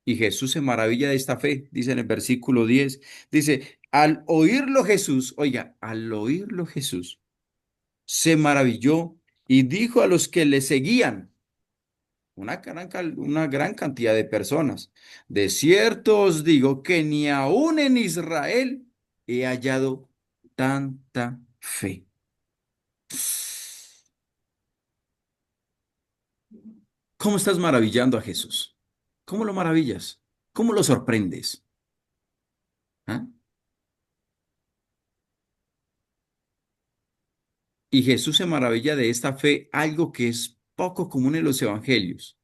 S1: Y Jesús se maravilla de esta fe, dice en el versículo 10. Dice, al oírlo Jesús, oiga, al oírlo Jesús, se maravilló y dijo a los que le seguían, una gran cantidad de personas. De cierto os digo que ni aún en Israel he hallado tanta fe. ¿Cómo estás maravillando a Jesús? ¿Cómo lo maravillas? ¿Cómo lo sorprendes? ¿Ah? Y Jesús se maravilla de esta fe, algo que es poco común en los evangelios,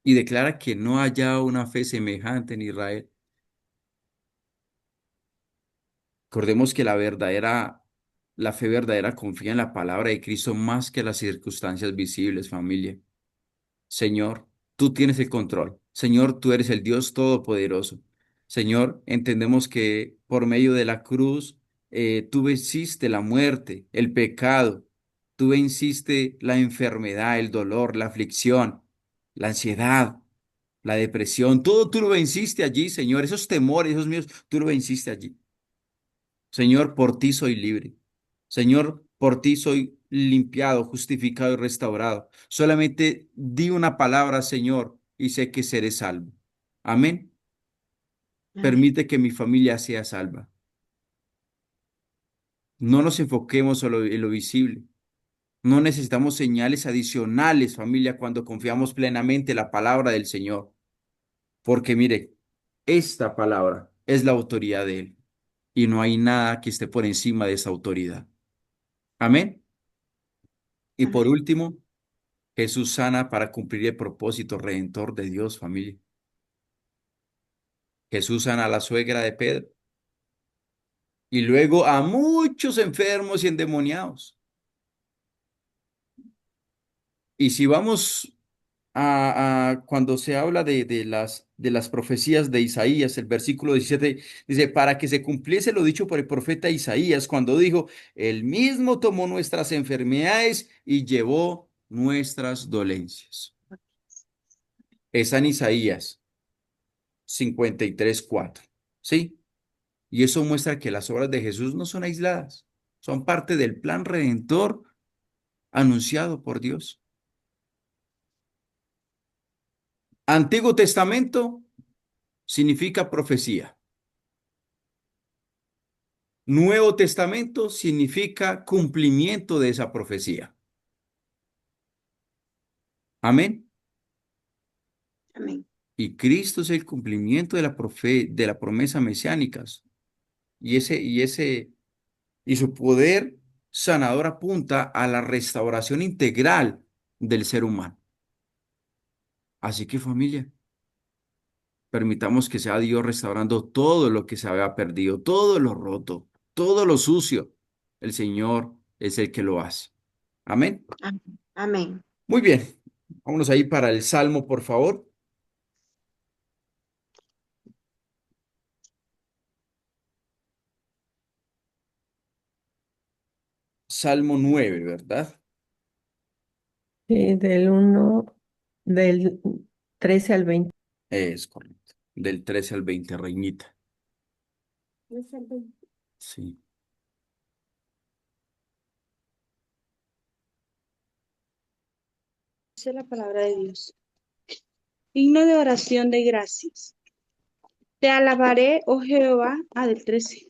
S1: y declara que no haya una fe semejante en Israel. Recordemos que la fe verdadera confía en la palabra de Cristo más que las circunstancias visibles, familia. Señor, tú tienes el control. Señor, tú eres el Dios todopoderoso. Señor, entendemos que por medio de la cruz tú venciste la muerte, el pecado, tú venciste la enfermedad, el dolor, la aflicción, la ansiedad, la depresión. Todo tú lo venciste allí, Señor. Esos temores, esos miedos, tú lo venciste allí. Señor, por ti soy libre. Señor, por ti soy limpiado, justificado y restaurado. Solamente di una palabra, Señor, y sé que seré salvo. Amén.
S2: Amén.
S1: Permite que mi familia sea salva. No nos enfoquemos solo en lo visible. No necesitamos señales adicionales, familia, cuando confiamos plenamente en la palabra del Señor. Porque mire, esta palabra es la autoridad de Él. Y no hay nada que esté por encima de esa autoridad. Amén. Y por
S2: Amén.
S1: último, Jesús sana para cumplir el propósito redentor de Dios, familia. Jesús sana a la suegra de Pedro y luego a muchos enfermos y endemoniados. Y si vamos cuando se habla de las profecías de Isaías, el versículo 17 dice, para que se cumpliese lo dicho por el profeta Isaías, cuando dijo, él mismo tomó nuestras enfermedades y llevó nuestras dolencias. Es en Isaías 53:4. ¿Sí? Y eso muestra que las obras de Jesús no son aisladas, son parte del plan redentor anunciado por Dios. Antiguo Testamento significa profecía. Nuevo Testamento significa cumplimiento de esa profecía. Amén.
S2: Amén.
S1: Y Cristo es el cumplimiento de la promesa mesiánica. Y su poder sanador apunta a la restauración integral del ser humano. Así que familia, permitamos que sea Dios restaurando todo lo que se había perdido, todo lo roto, todo lo sucio. El Señor es el que lo hace. Amén.
S2: Amén. Amén.
S1: Muy bien. Vámonos ahí para el Salmo, por favor. Salmo 9, ¿verdad?
S5: Del 1, del 13 al 20.
S1: Es correcto. Del 13 al 20, Reinita.
S5: 13 al 20.
S1: Sí.
S7: Dice la palabra de Dios. Himno de oración de gracias. Te alabaré, oh Jehová. Del 13.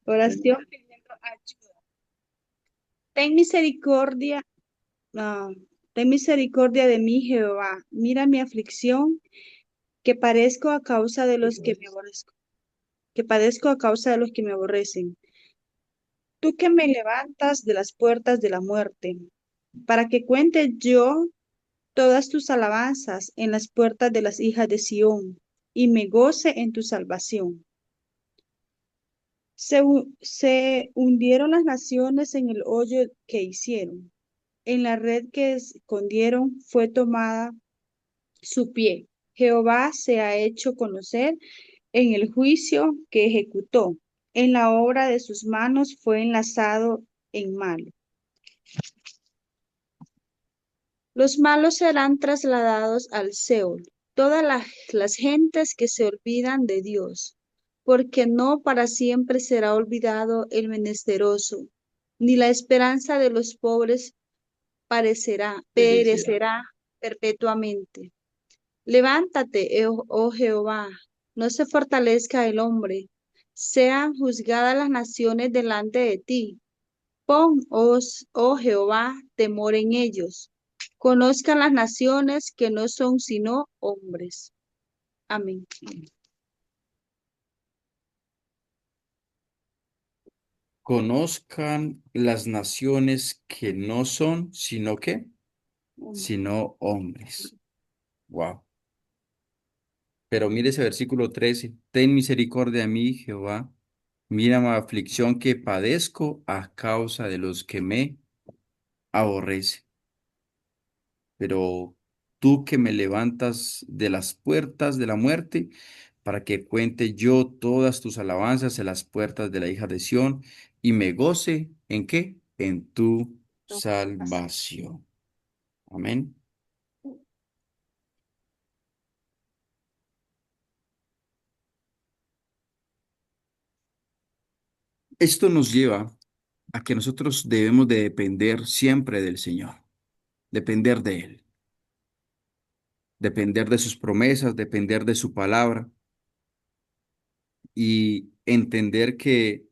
S7: Oración pidiendo ayuda. Ten misericordia, ah, ten misericordia de mí, Jehová. Mira mi aflicción, que padezco a causa de los que me aborrezco, que padezco a causa de los que me aborrecen. Tú que me levantas de las puertas de la muerte, para que cuente yo todas tus alabanzas en las puertas de las hijas de Sión, y me goce en tu salvación. Se hundieron las naciones en el hoyo que hicieron. En la red que escondieron fue tomada su pie. Jehová se ha hecho conocer en el juicio que ejecutó. En la obra de sus manos fue enlazado en mal. Los malos serán trasladados al Seol, todas las gentes que se olvidan de Dios, porque no para siempre será olvidado el menesteroso, ni la esperanza de los pobres perecerá perpetuamente. Levántate, oh Jehová, no se fortalezca el hombre, sean juzgadas las naciones delante de ti. Pon, oh Jehová, temor en ellos. Conozcan las naciones que no son sino hombres. Amén.
S1: Conozcan las naciones que no son, sino qué, sino hombres. Wow. Pero mire ese versículo 13. Ten misericordia de mí, Jehová. Mira mi aflicción que padezco a causa de los que me aborrecen. Pero tú que me levantas de las puertas de la muerte, para que cuente yo todas tus alabanzas en las puertas de la hija de Sión, y me goce, ¿en qué? En tu salvación. Amén. Esto nos lleva a que nosotros debemos de depender siempre del Señor, depender de Él, depender de sus promesas, depender de su palabra y entender que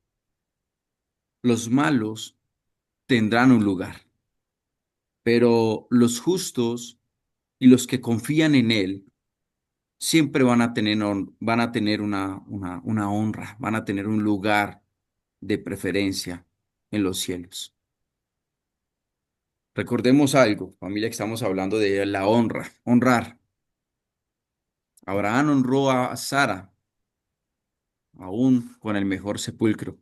S1: los malos tendrán un lugar, pero los justos y los que confían en Él siempre van a tener, van a tener una honra, van a tener un lugar de preferencia en los cielos. Recordemos algo, familia, que estamos hablando de la honra, honrar. Abraham honró a Sara, aún con el mejor sepulcro,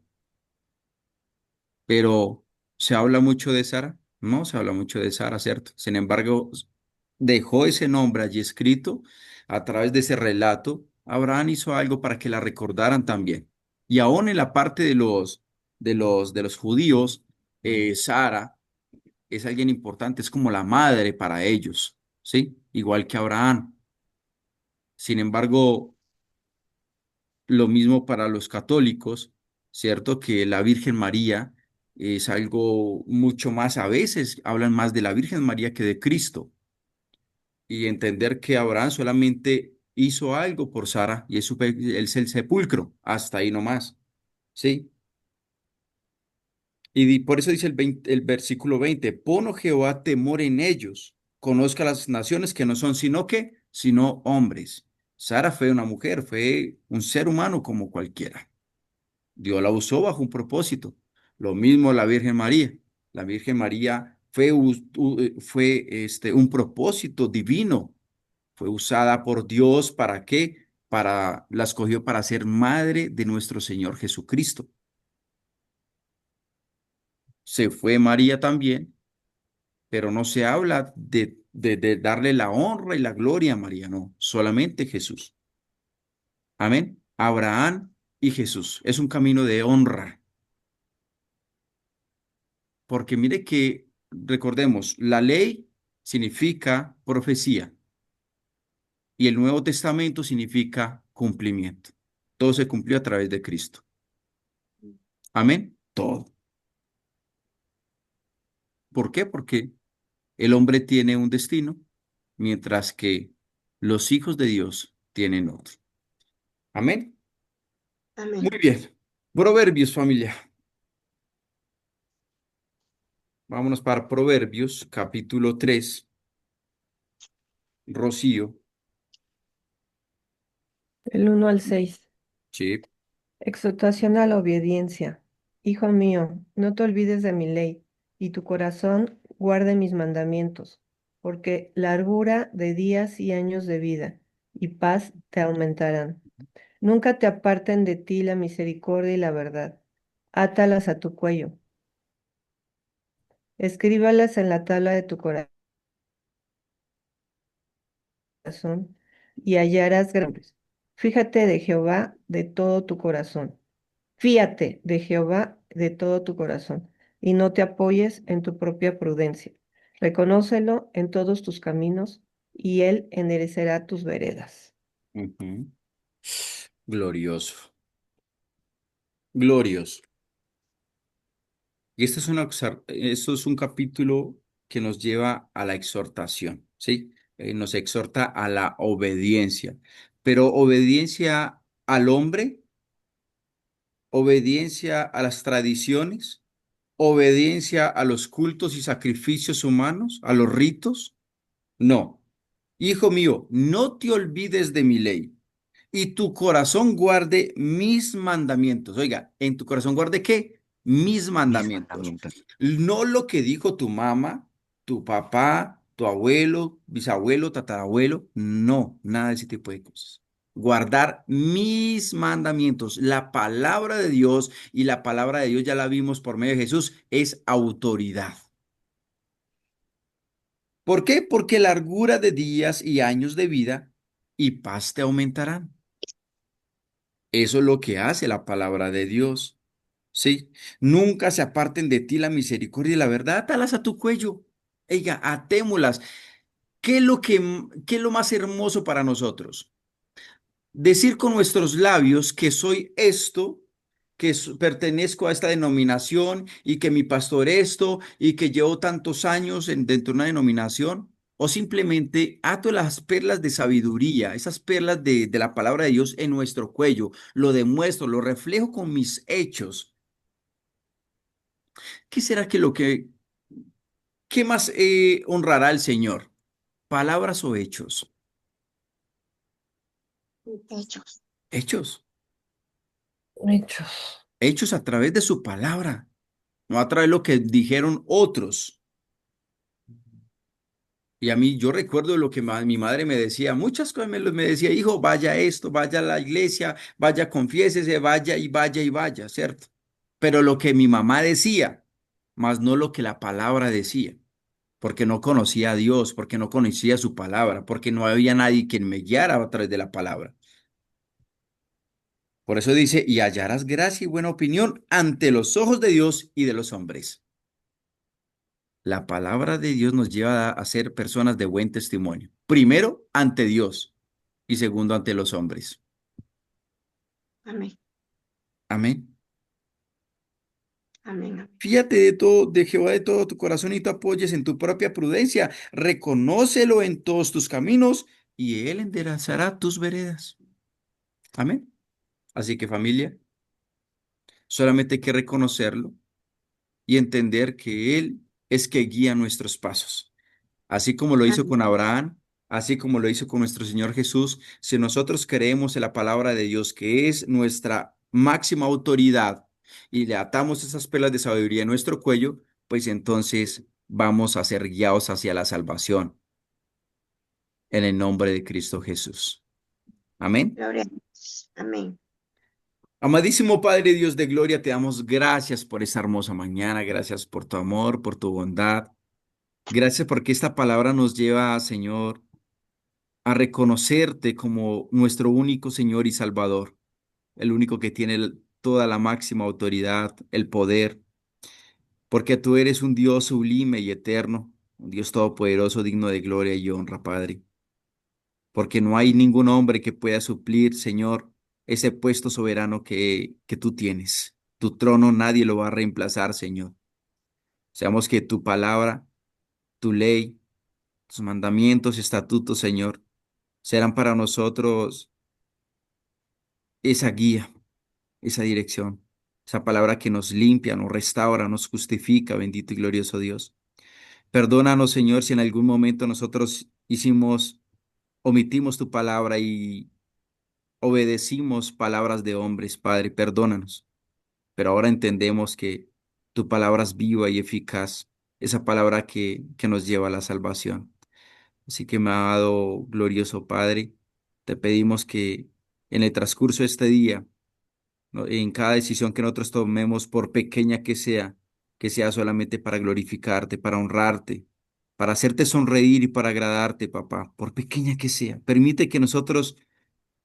S1: pero ¿se habla mucho de Sara? No se habla mucho de Sara, ¿cierto? Sin embargo, dejó ese nombre allí escrito a través de ese relato. Abraham hizo algo para que la recordaran también. Y aún en la parte de los judíos, Sara es alguien importante, es como la madre para ellos, ¿sí? Igual que Abraham. Sin embargo, lo mismo para los católicos, ¿cierto? Que la Virgen María es algo mucho más, a veces hablan más de la Virgen María que de Cristo. Y entender que Abraham solamente hizo algo por Sara y es el sepulcro, hasta ahí nomás, ¿sí? Y por eso dice el versículo 20: pon, oh Jehová, temor en ellos, conozca las naciones que no son sino hombres. Sara fue una mujer, fue un ser humano como cualquiera. Dios la usó bajo un propósito. Lo mismo la Virgen María. La Virgen María fue un propósito divino. Fue usada por Dios ¿para qué? La escogió para ser madre de nuestro Señor Jesucristo. Se fue María también, pero no se habla de darle la honra y la gloria a María, no, solamente Jesús. Amén. Abraham y Jesús. Es un camino de honra. Porque mire que, recordemos, la ley significa profecía y el Nuevo Testamento significa cumplimiento. Todo se cumplió a través de Cristo. Amén. Todo. ¿Por qué? Porque el hombre tiene un destino, mientras que los hijos de Dios tienen otro. Amén.
S2: Amén.
S1: Muy bien. Proverbios, familia. Vámonos para Proverbios, capítulo 3. Rocío.
S5: El 1 al 6.
S1: Sí.
S5: Exhortación a la obediencia. Hijo mío, no te olvides de mi ley, y tu corazón guarde mis mandamientos, porque largura de días y años de vida, y paz te aumentarán. Nunca te aparten de ti la misericordia y la verdad. Átalas a tu cuello. Escríbalas en la tabla de tu corazón, y hallarás grandes. Fíjate de Jehová de todo tu corazón. Fíate de Jehová de todo tu corazón, y no te apoyes en tu propia prudencia. Reconócelo en todos tus caminos, y él enderecerá tus veredas.
S1: Ujú. Glorioso. Glorioso. Y esto es un capítulo que nos lleva a la exhortación, ¿sí? Nos exhorta a la obediencia, pero obediencia al hombre, obediencia a las tradiciones, obediencia a los cultos y sacrificios humanos, a los ritos. No. Hijo mío, no te olvides de mi ley y tu corazón guarde mis mandamientos. Oiga, en tu corazón guarde ¿qué? Mis
S3: Mis
S1: mandamientos.
S3: mandamientos.
S1: No lo que dijo tu mamá, tu papá, tu abuelo, bisabuelo, tatarabuelo. No, nada de ese tipo de cosas. Guardar mis mandamientos. La palabra de Dios, y la palabra de Dios ya la vimos por medio de Jesús, es autoridad. ¿Por qué? Porque largura de días y años de vida y paz te aumentarán. Eso es lo que hace la palabra de Dios. Sí, nunca se aparten de ti la misericordia y la verdad, átalas a tu cuello. Ella, atémolas. ¿Qué es lo más hermoso para nosotros? Decir con nuestros labios que soy esto, que pertenezco a esta denominación y que mi pastor esto y que llevo tantos años dentro de una denominación, o simplemente ato las perlas de sabiduría, esas perlas de la palabra de Dios en nuestro cuello, lo demuestro, lo reflejo con mis hechos. ¿Qué será qué más honrará al Señor? ¿Palabras o hechos?
S2: Hechos.
S1: Hechos,
S5: Hechos.
S1: hechos a través de su palabra, no a través de lo que dijeron otros. Y a mí, yo recuerdo lo que mi madre me decía, muchas cosas me decía, hijo, vaya a esto, vaya a la iglesia, vaya, confiésese, vaya y vaya y vaya, ¿cierto? Pero lo que mi mamá decía, mas no lo que la palabra decía, porque no conocía a Dios, porque no conocía su palabra, porque no había nadie quien me guiara a través de la palabra. Por eso dice, y hallarás gracia y buena opinión ante los ojos de Dios y de los hombres. La palabra de Dios nos lleva a ser personas de buen testimonio. Primero, ante Dios y segundo, ante los hombres.
S2: Amén.
S1: Amén.
S2: Amén. Amén.
S1: Fíjate de todo, de Jehová de todo tu corazón y te apoyes en tu propia prudencia. Reconócelo en todos tus caminos y Él enderezará tus veredas. Amén. Así que familia, solamente hay que reconocerlo y entender que Él es que guía nuestros pasos. Así como lo hizo con
S2: Amén.
S1: Abraham, así como lo hizo con nuestro Señor Jesús, si nosotros creemos en la palabra de Dios, que es nuestra máxima autoridad, y le atamos esas perlas de sabiduría en nuestro cuello, pues entonces vamos a ser guiados hacia la salvación en el nombre de Cristo Jesús. Amén.
S2: Gloria a Dios. Amén.
S1: Amadísimo Padre Dios de gloria, te damos gracias por esta hermosa mañana, gracias por tu amor, por tu bondad. Gracias porque esta palabra nos lleva, Señor, a reconocerte como nuestro único Señor y Salvador, el único que tiene toda la máxima autoridad, el poder, porque tú eres un Dios sublime y eterno, un Dios todopoderoso, digno de gloria y honra, Padre, porque no hay ningún hombre que pueda suplir, Señor, ese puesto soberano que tú tienes. Tu trono nadie lo va a reemplazar, Señor. Seamos que tu palabra, tu ley, tus mandamientos, estatutos, Señor, serán para nosotros esa guía, esa dirección, esa palabra que nos limpia, nos restaura, nos justifica, bendito y glorioso Dios. Perdónanos, Señor, si en algún momento nosotros omitimos tu palabra y obedecimos palabras de hombres, Padre, perdónanos. Pero ahora entendemos que tu palabra es viva y eficaz, esa palabra que nos lleva a la salvación. Así que, amado glorioso Padre, te pedimos que en el transcurso de este día, ¿no? En cada decisión que nosotros tomemos, por pequeña que sea solamente para glorificarte, para honrarte, para hacerte sonreír y para agradarte, papá, por pequeña que sea. Permite que nosotros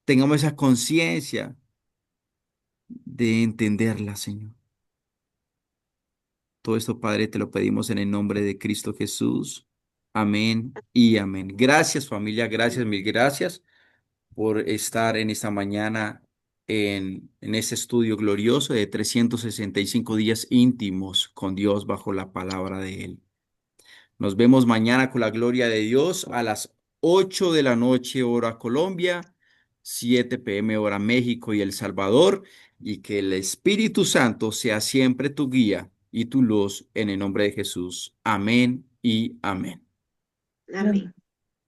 S1: tengamos esa conciencia de entenderla, Señor. Todo esto, Padre, te lo pedimos en el nombre de Cristo Jesús. Amén y amén. Gracias, familia, gracias, mil gracias por estar en esta mañana en este estudio glorioso de 365 días íntimos con Dios bajo la palabra de Él. Nos vemos mañana con la gloria de Dios a las 8 de la noche, hora Colombia, 7 p.m. hora México y El Salvador, y que el Espíritu Santo sea siempre tu guía y tu luz en el nombre de Jesús. Amén y amén.
S2: Amén.